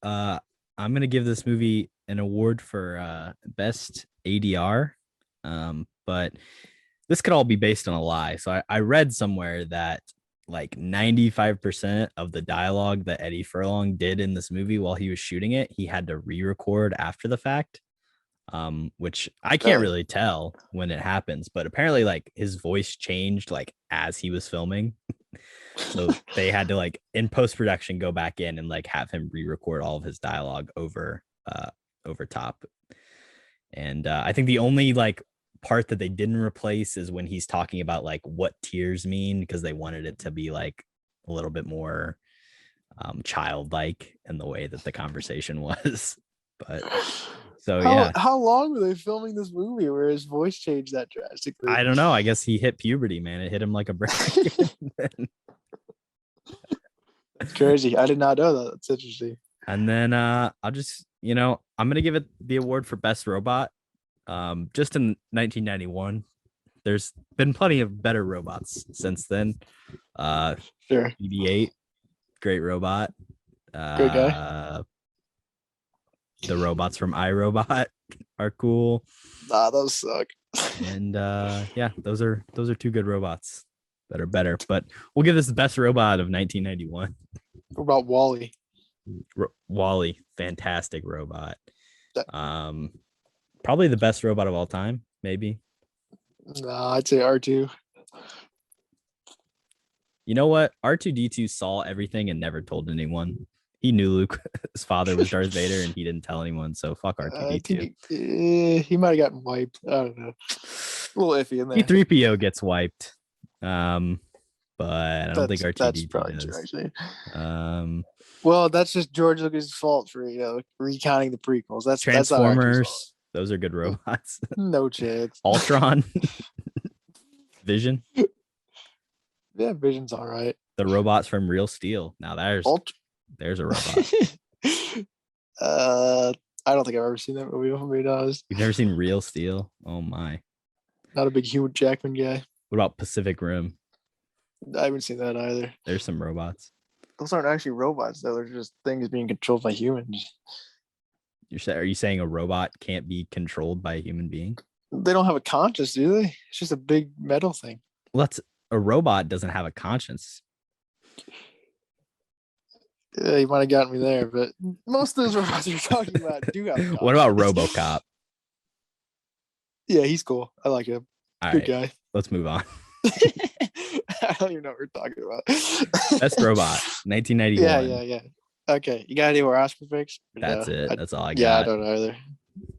I'm gonna give this movie an award for best ADR, but this could all be based on a lie. So I read somewhere that like 95% of the dialogue that Eddie Furlong did in this movie while he was shooting it, he had to re-record after the fact, which I can't really tell when it happens, but apparently like his voice changed like as he was filming. So they had to like in post-production go back in and like have him re-record all of his dialogue over top. And I think the only like part that they didn't replace is when he's talking about like what tears mean, because they wanted it to be like a little bit more childlike in the way that the conversation was. But so yeah, how long were they filming this movie where his voice changed that drastically? I don't know. I guess he hit puberty, man. It hit him like a brick. That's crazy. I did not know that. That's interesting. And then I'll just I'm gonna give it the award for best robot. Just in 1991, there's been plenty of better robots since then. Sure. BB-8, great robot. Great guy. The robots from iRobot are cool. Nah, those suck. And yeah, those are 2 good robots that are better. But we'll give this the best robot of 1991. What about Wall-E? Wall-E, fantastic robot. Probably the best robot of all time, maybe. Nah, I'd say R2. You know what? R2-D2 saw everything and never told anyone. He knew Luke's father was Darth Vader and he didn't tell anyone. So fuck R2-D2. He might have gotten wiped. I don't know. A little iffy in there. C-3PO gets wiped. But but I don't think That's R2D2 probably true, does. actually. Well, that's just George Lucas' fault for recounting the prequels. That's not R2's fault. Transformers, those are good robots. No chance. Ultron, Vision, Yeah, Vision's all right. the robots from Real Steel. Now there's a robot. I don't think I've ever seen that movie. If I'm being honest, You've never seen Real Steel? Oh my! not a big Hugh Jackman guy. What about Pacific Rim? I haven't seen that either. There's some robots. Those aren't actually robots, though. They're just things being controlled by humans. Are you saying a robot can't be controlled by a human being? They don't have a conscience, do they? It's just a big metal thing. Well, a robot doesn't have a conscience. Yeah, you might have gotten me there, but most of those robots you're talking about do have a conscience. What about RoboCop? Yeah, he's cool. I like him. All Good right, guy. let's move on. I don't even know what we're talking about. Best Robot, 1991. Yeah. Okay, you got any more Oscar picks? That's it. That's all I got. Yeah, I don't know either.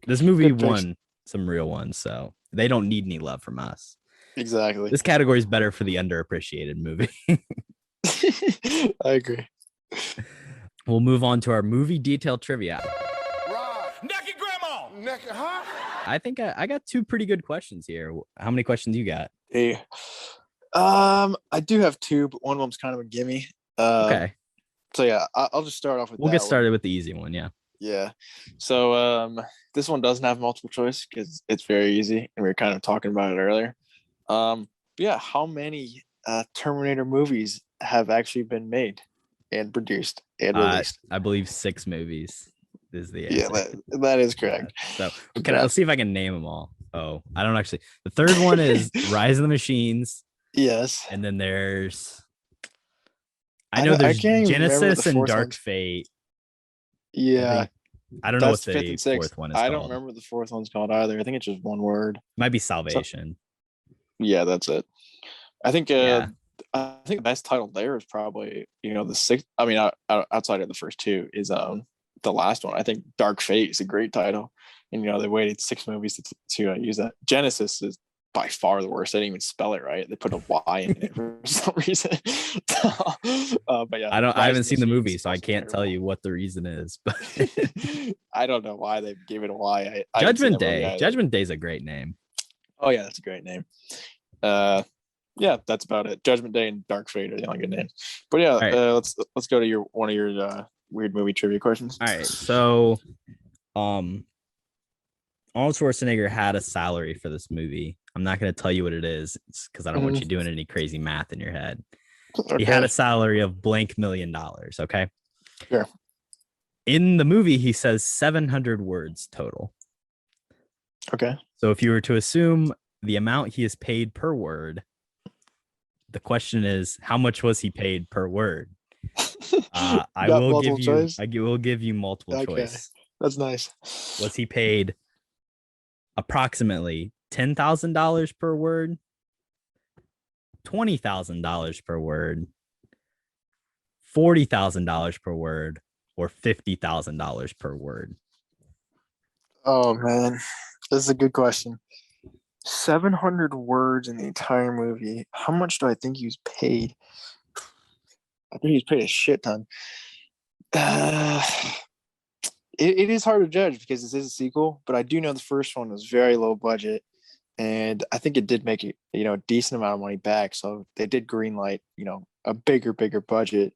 This movie Good picks. won some real ones, so they don't need any love from us. Exactly. This category is better for the underappreciated movie. I agree. We'll move on to our movie detail trivia. Naked grandma. Naked, huh? I think I got two pretty good questions here. How many questions you got? Hey, I do have two, but one of them's kind of a gimme. Okay. So yeah, I'll just start off with. We'll get started with the easy one. Yeah. Yeah. So this one doesn't have multiple choice because it's very easy, and we were kind of talking about it earlier. Yeah, how many Terminator movies have actually been made and produced and released? I believe 6 movies is the answer. Yeah, that is correct. So let's see if I can name them all. Oh, I don't actually. The third one is Rise of the Machines. Yes. And then there's there's Genesis and Dark Fate. Yeah. I don't know what the fourth one is called. I don't remember the fourth one's called either. I think it's just one word. Might be Salvation. Yeah, that's it. I think the best title there is probably, the sixth. I mean, outside of the first two is the last one. I think Dark Fate is a great title. And they waited 6 movies to use that. Genesis is by far the worst. They didn't even spell it right. They put a Y in it for some reason. But yeah, I haven't seen the movie, so I can't tell you what the reason is. But I don't know why they gave it a Y. Judgment Day. Judgment Day is a great name. Oh yeah, that's a great name. Yeah, that's about it. Judgment Day and Dark Fate are the only good names. But yeah, right. Let's go to one of your weird movie trivia questions. All right, so Arnold Schwarzenegger had a salary for this movie. I'm not going to tell you what it is because I don't want you doing any crazy math in your head. Okay. He had a salary of blank $1 million. Okay. Sure. In the movie, he says 700 words total. Okay. So if you were to assume the amount he is paid per word, the question is, how much was he paid per word? I will give you multiple choice. That's nice. Was he paid approximately $10,000 per word, $20,000 per word, $40,000 per word, or $50,000 per word? Oh man, this is a good question. 700 words in the entire movie. How much do I think he was paid? I think he was paid a shit ton. It is hard to judge because this is a sequel, but I do know the first one was very low budget, and I think it did make it, a decent amount of money back. So they did greenlight, a bigger budget,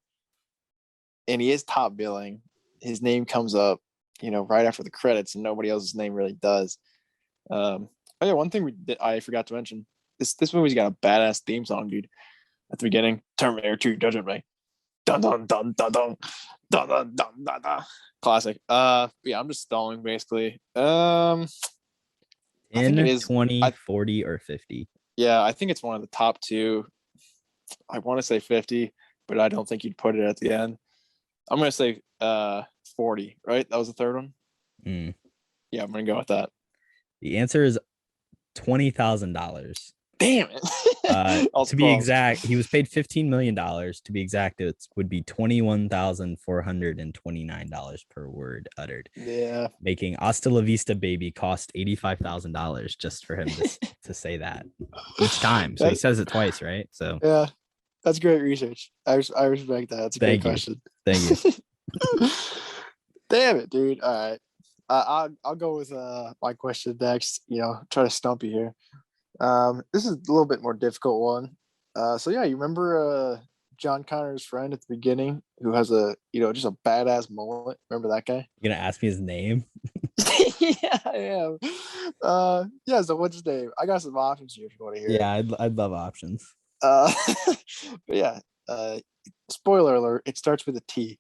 and he is top billing. His name comes up, right after the credits, and nobody else's name really does. Oh yeah, one thing I forgot to mention: this movie's got a badass theme song, dude. At the beginning, Terminator 2, Judgement. Dun dun dun dun dun dun dun dun dun dun. Classic. Yeah, I'm just stalling basically. 10, 20, 40, or 50. Yeah, I think it's one of the top two. I want to say 50, but I don't think you'd put it at the end. I'm gonna say 40, right? That was the third one. Yeah, I'm gonna go with that. The answer is $20,000. Damn it. To be exact, he was paid $15 million. To be exact, it would be $21,429 per word uttered. Yeah. Making Hasta La Vista Baby cost $85,000 just for him to say that each time. So he says it twice, right? So yeah, That's great research. I respect that. That's a Thank great you. question. Thank you. Damn it, dude. All right. I'll go with my question next. Try to stump you here. This is a little bit more difficult one. So yeah, you remember John Connor's friend at the beginning who has just a badass mullet? Remember that guy? You're gonna ask me his name? Yeah, I am. Yeah. So what's his name? I got some options here if you want to hear it. Yeah, I'd love options. But yeah. Spoiler alert: it starts with a T.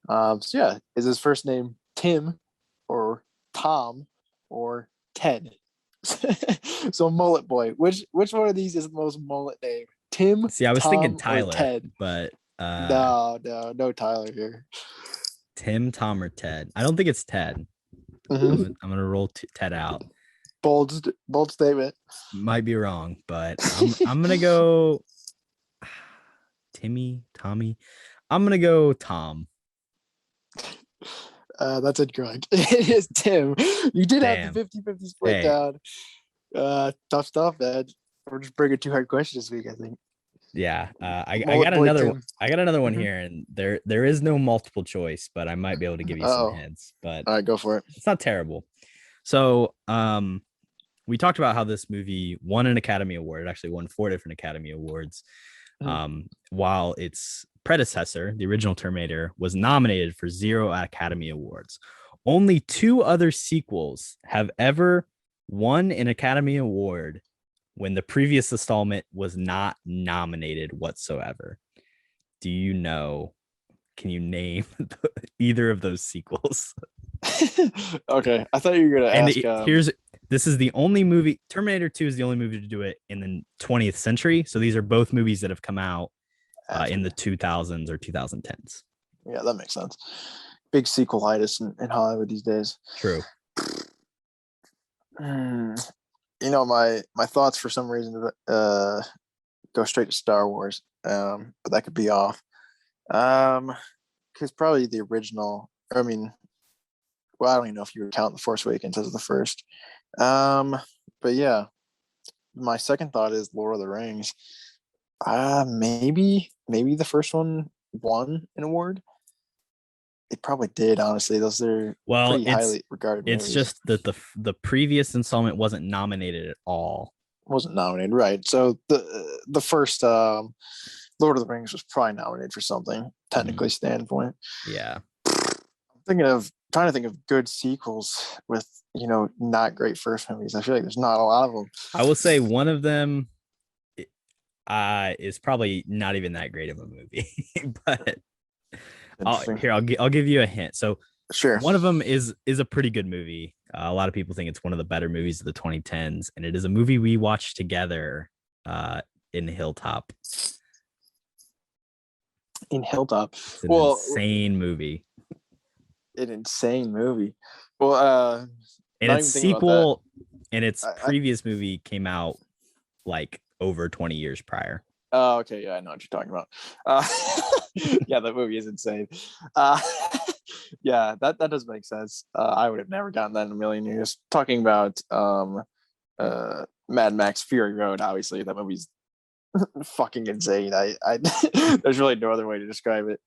So yeah, is his first name Tim, or Tom, or Ted? So mullet boy. Which one of these is the most mullet name? Tim. See, I was Tom, thinking or Tyler, Ted. but No Tyler here. Tim, Tom, or Ted. I don't think it's Ted. Mhm. I'm gonna roll Ted out. Bold statement. Might be wrong, but I'm gonna go Tommy. I'm gonna go Tom. That's incorrect. It is Tim. You did Damn. have the 50-50 split Hey. down. Tough stuff, man. We're just bringing 2 hard questions this week, I think. Yeah, I Mullet got boy another Tim. one. I got another one Mhm. here, and there is no multiple choice, but I might be able to give you some hints. But All right, go for it. it's not terrible. So, we talked about how this movie won an Academy Award. It actually won 4 different Academy Awards. While its predecessor, the original Terminator, was nominated for 0 Academy Awards. Only 2 other sequels have ever won an Academy Award when the previous installment was not nominated whatsoever. Do you know? Can you name either of those sequels? Okay, I thought you were gonna ask. This is the only movie. Terminator 2 is the only movie to do it in the 20th century. So these are both movies that have come out in the 2000s or 2010s. Yeah, that makes sense. Big sequelitis in Hollywood these days. True. My thoughts for some reason go straight to Star Wars, but that could be off. Because probably the original. I mean, well, I don't even know if you would count The Force Awakens as the first. But yeah, my second thought is Lord of the Rings. Maybe the first one won an award. It probably did, honestly. Those are pretty highly regarded movies. It's just that the previous installment wasn't nominated at all. Wasn't nominated, right? So the first Lord of the Rings was probably nominated for something, technically standpoint. Yeah. I'm trying to think of good sequels with not great first movies. I feel like there's not a lot of them. I will say one of them is probably not even that great of a movie, but I'll give you a hint. So sure, one of them is a pretty good movie. A lot of people think it's one of the better movies of the 2010s, and it is a movie we watched together in Hilltop. In Hilltop, it's an insane movie. An insane movie. Well, and its sequel and its previous movie came out like over 20 years prior. Oh, okay. Yeah, I know what you're talking about. Yeah, that movie is insane. Yeah, that does make sense. I would have never gotten that in a million years. Talking about Mad Max Fury Road, obviously, that movie's fucking insane. I there's really no other way to describe it.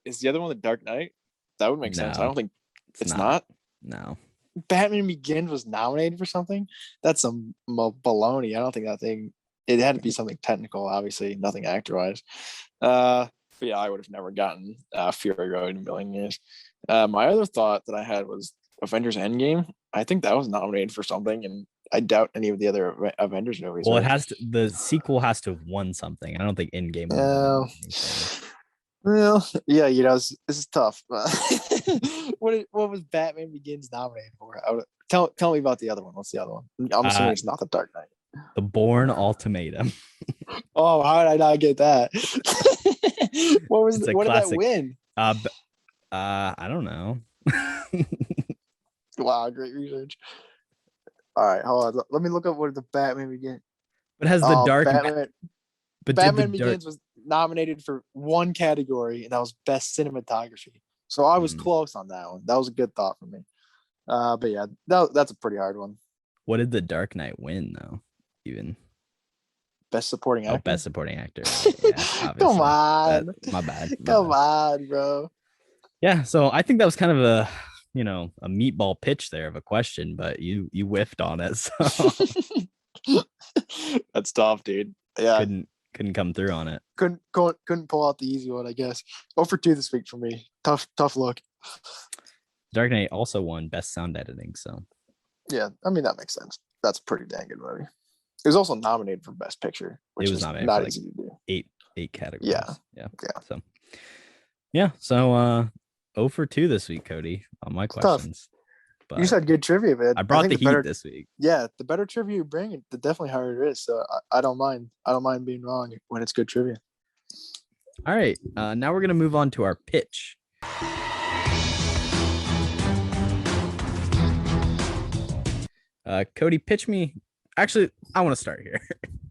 Is the other one The Dark Knight? That would make sense. I don't think it's not. No. Batman Begins was nominated for something. That's some baloney. I don't think that thing. It had to be something technical, obviously, nothing actor-wise. But yeah, I would have never gotten Fury Road in a million years. My other thought that I had was Avengers Endgame. I think that was nominated for something, and I doubt any of the other Avengers movies. Well, the sequel has to have won something. I don't think Endgame won anything. Well, yeah, this is tough. What was Batman Begins nominated for? Tell me about the other one. What's the other one? I'm assuming it's not The Dark Knight. The Bourne Ultimatum. Oh, how did I not get that? What did that win? I don't know. Wow, great research. All right, hold on. Let me look up what the Batman Begins. But has the Dark Batman Begins was nominated for one category, and that was Best Cinematography. So I was close on that one. That was a good thought for me. But yeah, that's a pretty hard one. What did the Dark Knight win though? Even Best supporting actor. Best supporting actor. Yeah, Come on. My bad. Come on, bro. Yeah, so I think that was kind of a a meatball pitch there of a question, but you whiffed on it. So That's tough, dude. Yeah. Couldn't come through on it. Couldn't pull out the easy one, I guess. 0 for 2 this week for me. Tough look. Dark Knight also won best sound editing, so yeah, I mean that makes sense. That's a pretty dang good movie. It was also nominated for best picture, which is not easy to do. Eight categories. Yeah. So yeah, so 0 for 2 this week, Kody, on my questions. But you said good trivia, man. I brought the heat this week. Yeah, the better trivia you bring, the definitely harder it is. So I don't mind. I don't mind being wrong when it's good trivia. All right, now we're gonna move on to our pitch. Kody, pitch me. Actually, I want to start here.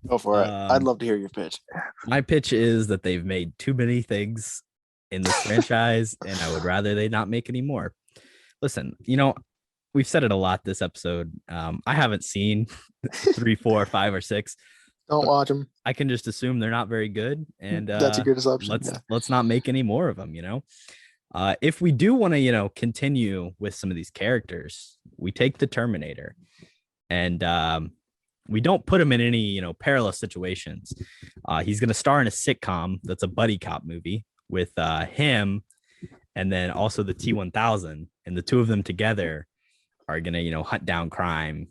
Go for it. I'd love to hear your pitch. My pitch is that they've made too many things in this franchise, and I would rather they not make any more. Listen, we've said it a lot this episode. I haven't seen 3, 4, 5, or 6. Don't watch them. I can just assume they're not very good, and that's a good assumption. Let's not make any more of them. If we do want to, continue with some of these characters, we take the Terminator, and we don't put him in any, perilous situations. He's going to star in a sitcom that's a buddy cop movie with him, and then also the T-1000, and the two of them together are going to, hunt down crime,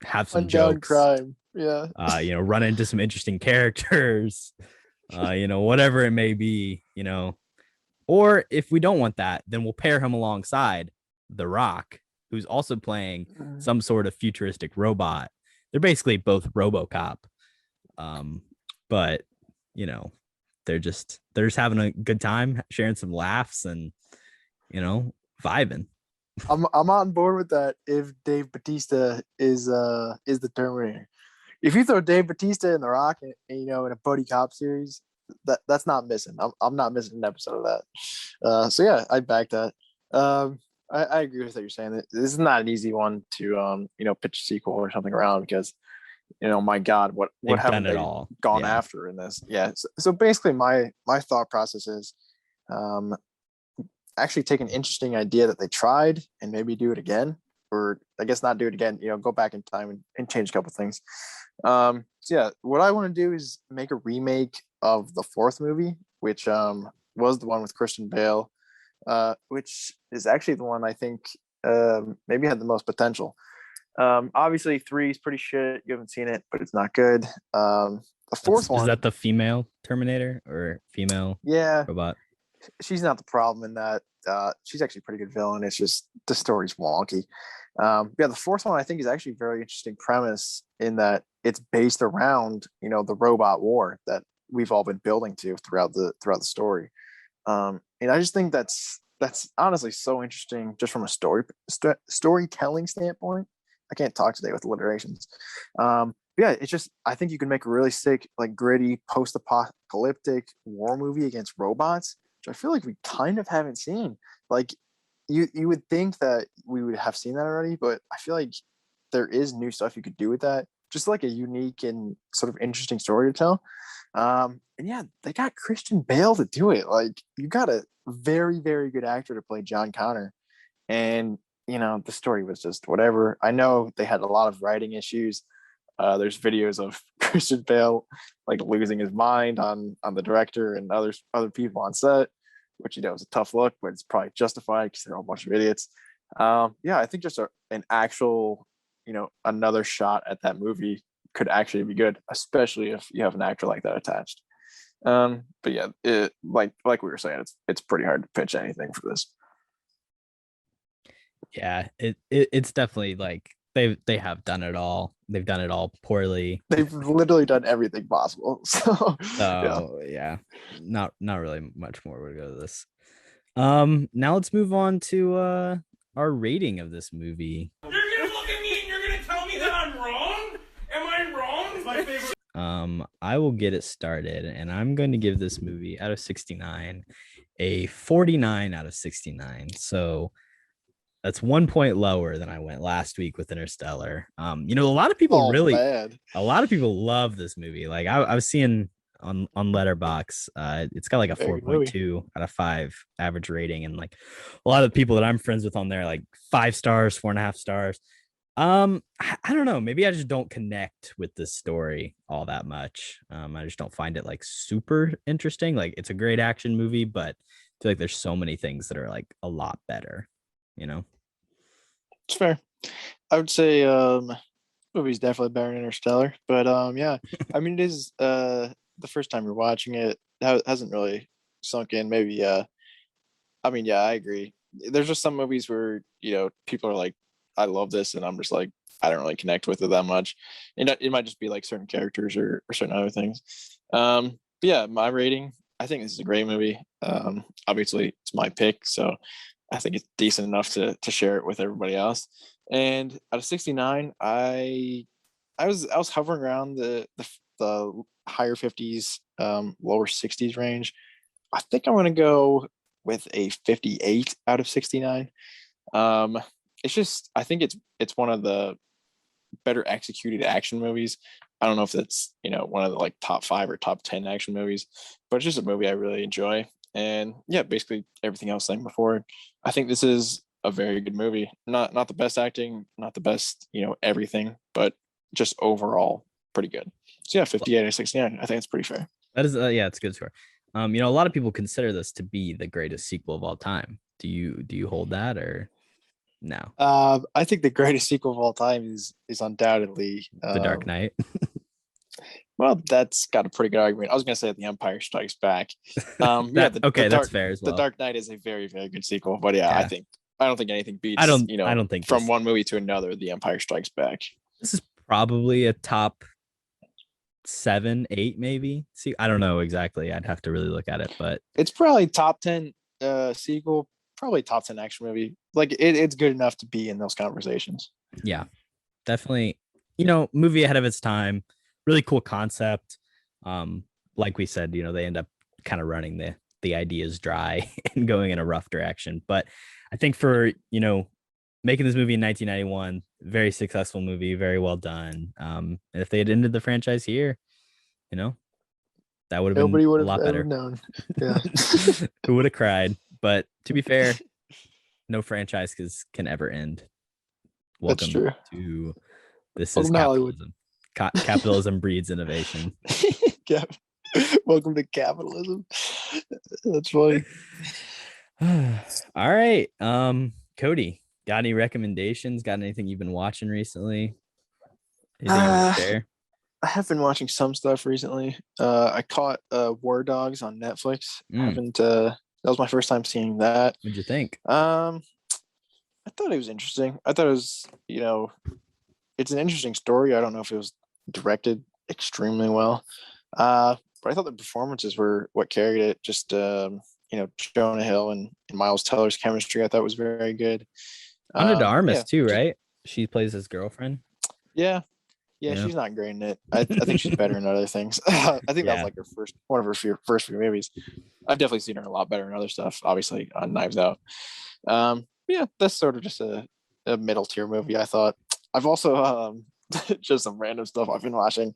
have some jokes. Crime. Yeah. Run into some interesting characters, whatever it may be, or if we don't want that, then we'll pair him alongside The Rock, who's also playing some sort of futuristic robot. They're basically both RoboCop. But they're just having a good time, sharing some laughs and, vibing. I'm on board with that if Dave Bautista is the Terminator. If you throw Dave Bautista in The Rock and in a buddy cop series, that's not missing. I'm not missing an episode of that. So yeah, I back that. I agree with what you're saying. This is not an easy one to pitch a sequel or something around because my God, what haven't they gone after in this? Yeah. So basically my thought process is actually take an interesting idea that they tried and maybe do it again, or I guess not do it again, go back in time and change a couple things. So yeah, what I want to do is make a remake of the 4th movie, which was the one with Christian Bale, which is actually the one I think maybe had the most potential. Obviously 3 is pretty shit. You haven't seen it, but it's not good. The 4th one, is that the female Terminator or female robot? She's not the problem in that. She's actually a pretty good villain. It's just the story's wonky. The 4th one I think is actually a very interesting premise in that it's based around the robot war that we've all been building to throughout the story. And I just think that's honestly so interesting just from a storytelling standpoint. I can't talk today with alliterations. It's just, I think you can make a really sick, like gritty post-apocalyptic war movie against robots, which I feel like we kind of haven't seen. Like you would think that we would have seen that already, but I feel like there is new stuff you could do with that. Just like a unique and sort of interesting story to tell. And yeah, they got Christian Bale to do it. Like you got a very, very good actor to play John Connor. And, the story was just whatever. I know they had a lot of writing issues. There's videos of Christian Bale like losing his mind on the director and other people on set, which was a tough look, but it's probably justified because they're all a bunch of idiots. I think just an actual another shot at that movie could actually be good, especially if you have an actor like that attached. But yeah, it like we were saying, it's pretty hard to pitch anything for this. Yeah, it's definitely like they have done it all. They've done it all poorly. They've literally done everything possible. So yeah, not really much more to go to this. Now let's move on to our rating of this movie. You're gonna look at me and you're gonna tell me that I'm wrong? Am I wrong? It's my favorite. I will get it started, and I'm going to give this movie out of 69 a 49 out of 69. So That's 1 point lower than I went last week with Interstellar. A lot of people Man. a lot of people love this movie. Like I was seeing on Letterbox, it's got like a Very good movie. 4.2 out of 5 average rating, and like a lot of the people that I'm friends with on there, like 5 stars, 4.5 stars. I don't know. Maybe I just don't connect with this story all that much. I just don't find it like super interesting. Like it's a great action movie, but I feel like there's so many things that are like a lot better, you know? It's fair. I would say movie's definitely better than Interstellar, but yeah. I mean, it is the first time you're watching it, hasn't really sunk in. Maybe I mean, yeah, I agree. There's just some movies where people are like, I love this, and I'm just like, I don't really connect with it that much. And it might just be like certain characters or certain other things. But yeah, my rating, I think this is a great movie. Obviously it's my pick, so I think it's decent enough to share it with everybody else. And out of 69, I was hovering around the higher 50s, lower 60s range. I think I'm gonna go with a 58 out of 69. It's just, I think it's one of the better executed action movies. I don't know if it's one of the like top 5 or top 10 action movies, but it's just a movie I really enjoy. And yeah, basically everything else saying before, I think this is a very good movie. Not the best acting, not the best everything, but just overall pretty good. So yeah, 58 out of 69. I think it's pretty fair. That is yeah, it's a good score. A lot of people consider this to be the greatest sequel of all time. Do you hold that, or no? I think the greatest sequel of all time is undoubtedly The Dark Knight. Well, that's got a pretty good argument. I was going to say The Empire Strikes Back. That's fair as well. The Dark Knight is a very, very good sequel, but yeah. I don't think anything beats. I don't think from one movie to another, The Empire Strikes Back. This is probably a top 7, 8, maybe. See, I don't know exactly. I'd have to really look at it, but it's probably top 10 sequel, probably top 10 action movie. Like it's good enough to be in those conversations. Yeah, definitely. Movie ahead of its time. Really cool concept. Like we said, they end up kind of running the ideas dry and going in a rough direction. But I think for making this movie in 1991, very successful movie, very well done. And if they had ended the franchise here, that would have been a lot better. Known. Yeah. Who would have cried? But to be fair, no franchise can ever end. Welcome to This is Capitalism. Capitalism breeds innovation. Welcome to capitalism. That's funny. All right. Kody, got any recommendations? Got anything you've been watching recently? I have been watching some stuff recently. I caught War Dogs on Netflix. That was my first time seeing that. What'd you think? I thought it was interesting. I thought it was, it's an interesting story. I don't know if it was directed extremely well, but I thought the performances were what carried it. Just Jonah Hill and Miles Teller's chemistry I thought was very good. Ana de Armas too, right? She plays his girlfriend. Yeah, she's not great in it. I think she's better in other things. I think that was like one of her first few movies. I've definitely seen her a lot better in other stuff, obviously on Knives Out. Yeah, that's sort of just a middle tier movie, I thought. I've also just some random stuff I've been watching.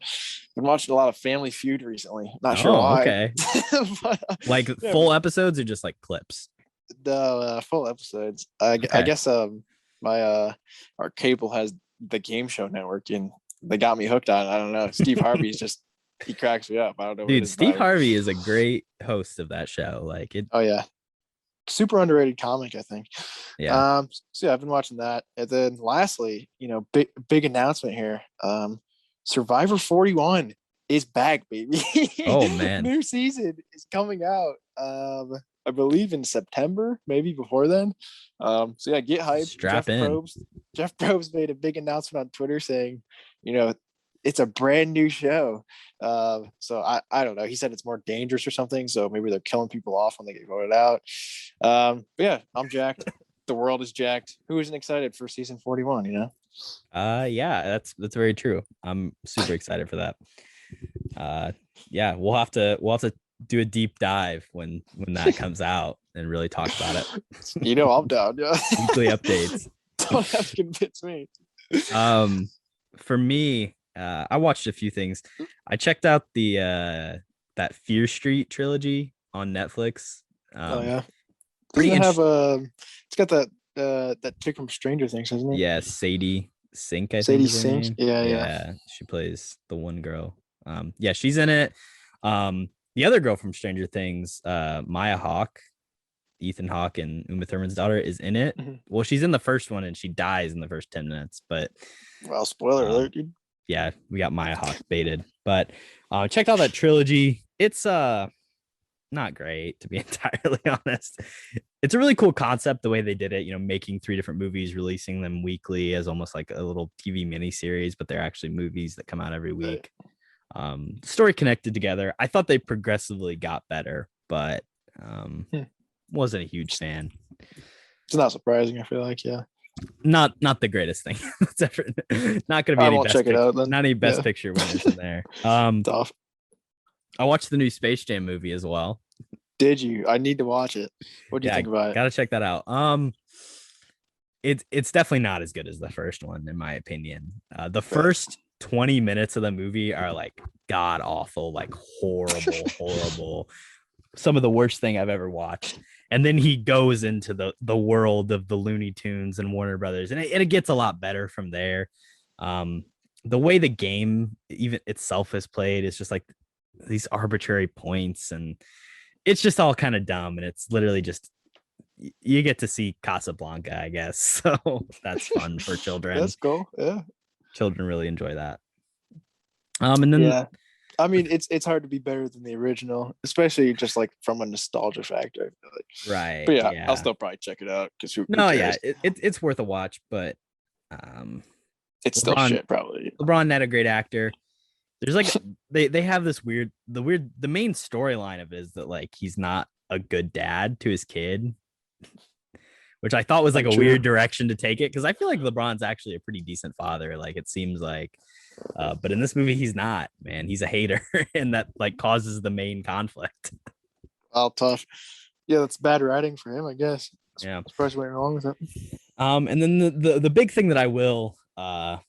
Been watching a lot of Family Feud recently. Not sure why. Okay. But, like full episodes or just like clips? The full episodes. I guess our cable has the Game Show Network, and they got me hooked on it. I don't know. Steve Harvey's just he cracks me up. I don't know. Dude, Steve Harvey is a great host of that show. Like it. Oh yeah. Super underrated comic, I think. Yeah. So yeah, I've been watching that. And then lastly, big announcement here. Survivor 41 is back, baby. Oh man. New season is coming out. I believe in September, maybe before then. So yeah, get hyped. Strap in. Jeff Probst made a big announcement on Twitter saying, it's a brand new show. So I don't know. He said it's more dangerous or something. So maybe they're killing people off when they get voted out. But yeah, I'm jacked. The world is jacked. Who isn't excited for season 41? Yeah, that's very true. I'm super excited for that. Yeah, we'll have to do a deep dive when that comes out and really talk about it. You know, I'm down. Yeah. Weekly updates. Don't have to convince me. For me, I watched a few things. I checked out the that Fear Street trilogy on Netflix. Oh yeah. Pretty Doesn't it have it's got that chick from Stranger Things, hasn't it? Yeah, Sadie Sink, I Sadie think. Is her Sink. name. Yeah. She plays the one girl. Yeah, she's in it. The other girl from Stranger Things, Maya Hawke, Ethan Hawke and Uma Thurman's daughter, is in it. Mm-hmm. Well, she's in the first one and she dies in the first 10 minutes, but well, spoiler alert, dude. Yeah, we got Maya Hawke baited. But checked out that trilogy. It's not great, to be entirely honest. It's a really cool concept the way they did it, you know, making 3 different movies, releasing them weekly as almost like a little TV miniseries, but they're actually movies that come out every week. Story connected together. I thought they progressively got better, but wasn't a huge fan. It's not surprising, I feel like. Yeah, not the greatest thing that's ever, not gonna be any best check it out, then. Not any best picture winners in there. Tough. I watched the new Space Jam movie as well. Did you? I need to watch it. What do you think about it? Gotta check that out. It's definitely not as good as the first one, in my opinion. The first 20 minutes of the movie are like god awful, like horrible. Some of the worst thing I've ever watched. And then he goes into the world of the Looney Tunes and Warner Brothers, and it gets a lot better from there. The way the game even itself is played is just like these arbitrary points, and it's just all kind of dumb, and it's literally just you get to see Casablanca, I guess. So that's fun for children. That's cool. Yeah, children really enjoy that. And then I mean, it's hard to be better than the original, especially just like from a nostalgia factor. I feel like. Right. But yeah, I'll still probably check it out because it's worth a watch, but it's still shit probably. LeBron not a great actor. There's like they have this the main storyline of it is that like he's not a good dad to his kid, which I thought was like a weird direction to take it, because I feel like LeBron's actually a pretty decent father, like it seems like, but in this movie he's not, man. He's a hater, and that like causes the main conflict. Oh, tough. Yeah, that's bad writing for him, I guess. Yeah, that's probably went wrong with it. And then the big thing that I will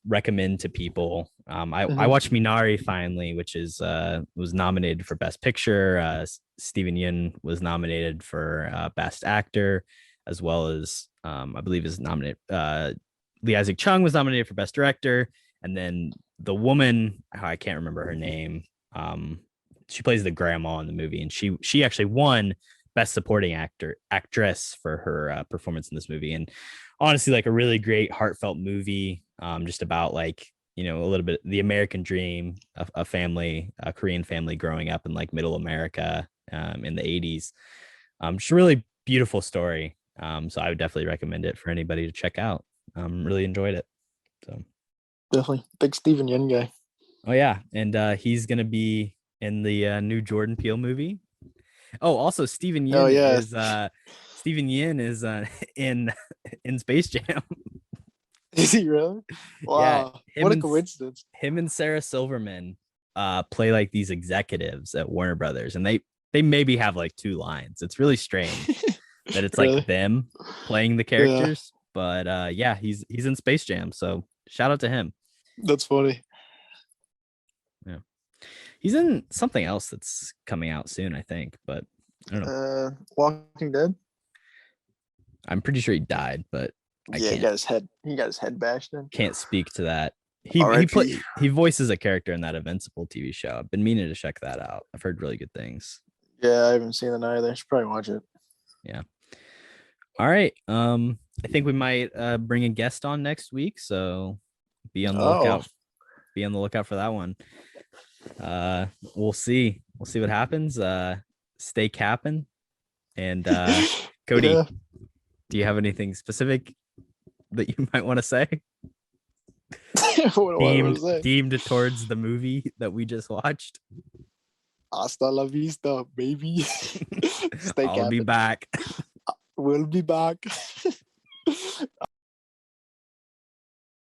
recommend to people, I watched Minari finally, which is was nominated for Best Picture. Steven Yeun was nominated for Best Actor, as well as I believe is nominated. Lee Isaac Chung was nominated for Best Director, and then the woman, I can't remember her name, she plays the grandma in the movie, and she actually won Best Supporting Actress for her performance in this movie. And honestly, like a really great heartfelt movie, just about like, you know, a little bit the American dream, a family, a Korean family growing up in like middle America in the 80s. Just a really beautiful story. So I would definitely recommend it for anybody to check out. Really enjoyed it. So definitely big Steven Yeun guy. Oh yeah, and he's gonna be in the new Jordan Peele movie. Oh, also Steven Yeun is in Space Jam. Is he really? Wow. Yeah, what a coincidence. Him and Sarah Silverman play like these executives at Warner Brothers, and they maybe have like 2 lines. It's really strange that it's really? Like them playing the characters. Yeah. But yeah, he's in Space Jam, so shout out to him. That's funny. Yeah. He's in something else that's coming out soon, I think, but I don't know. Walking Dead. I'm pretty sure he died, but he got his head bashed in. Can't speak to that. He voices a character in that Invincible TV show. I've been meaning to check that out. I've heard really good things. Yeah, I haven't seen it either. I should probably watch it. Yeah. All right. I think we might bring a guest on next week, so be on the lookout. Be on the lookout for that one. We'll see what happens. Stay capping. And Kody, do you have anything specific that you might want to say? Deemed towards the movie that we just watched? Hasta la vista, baby. I'll be back. We'll be back.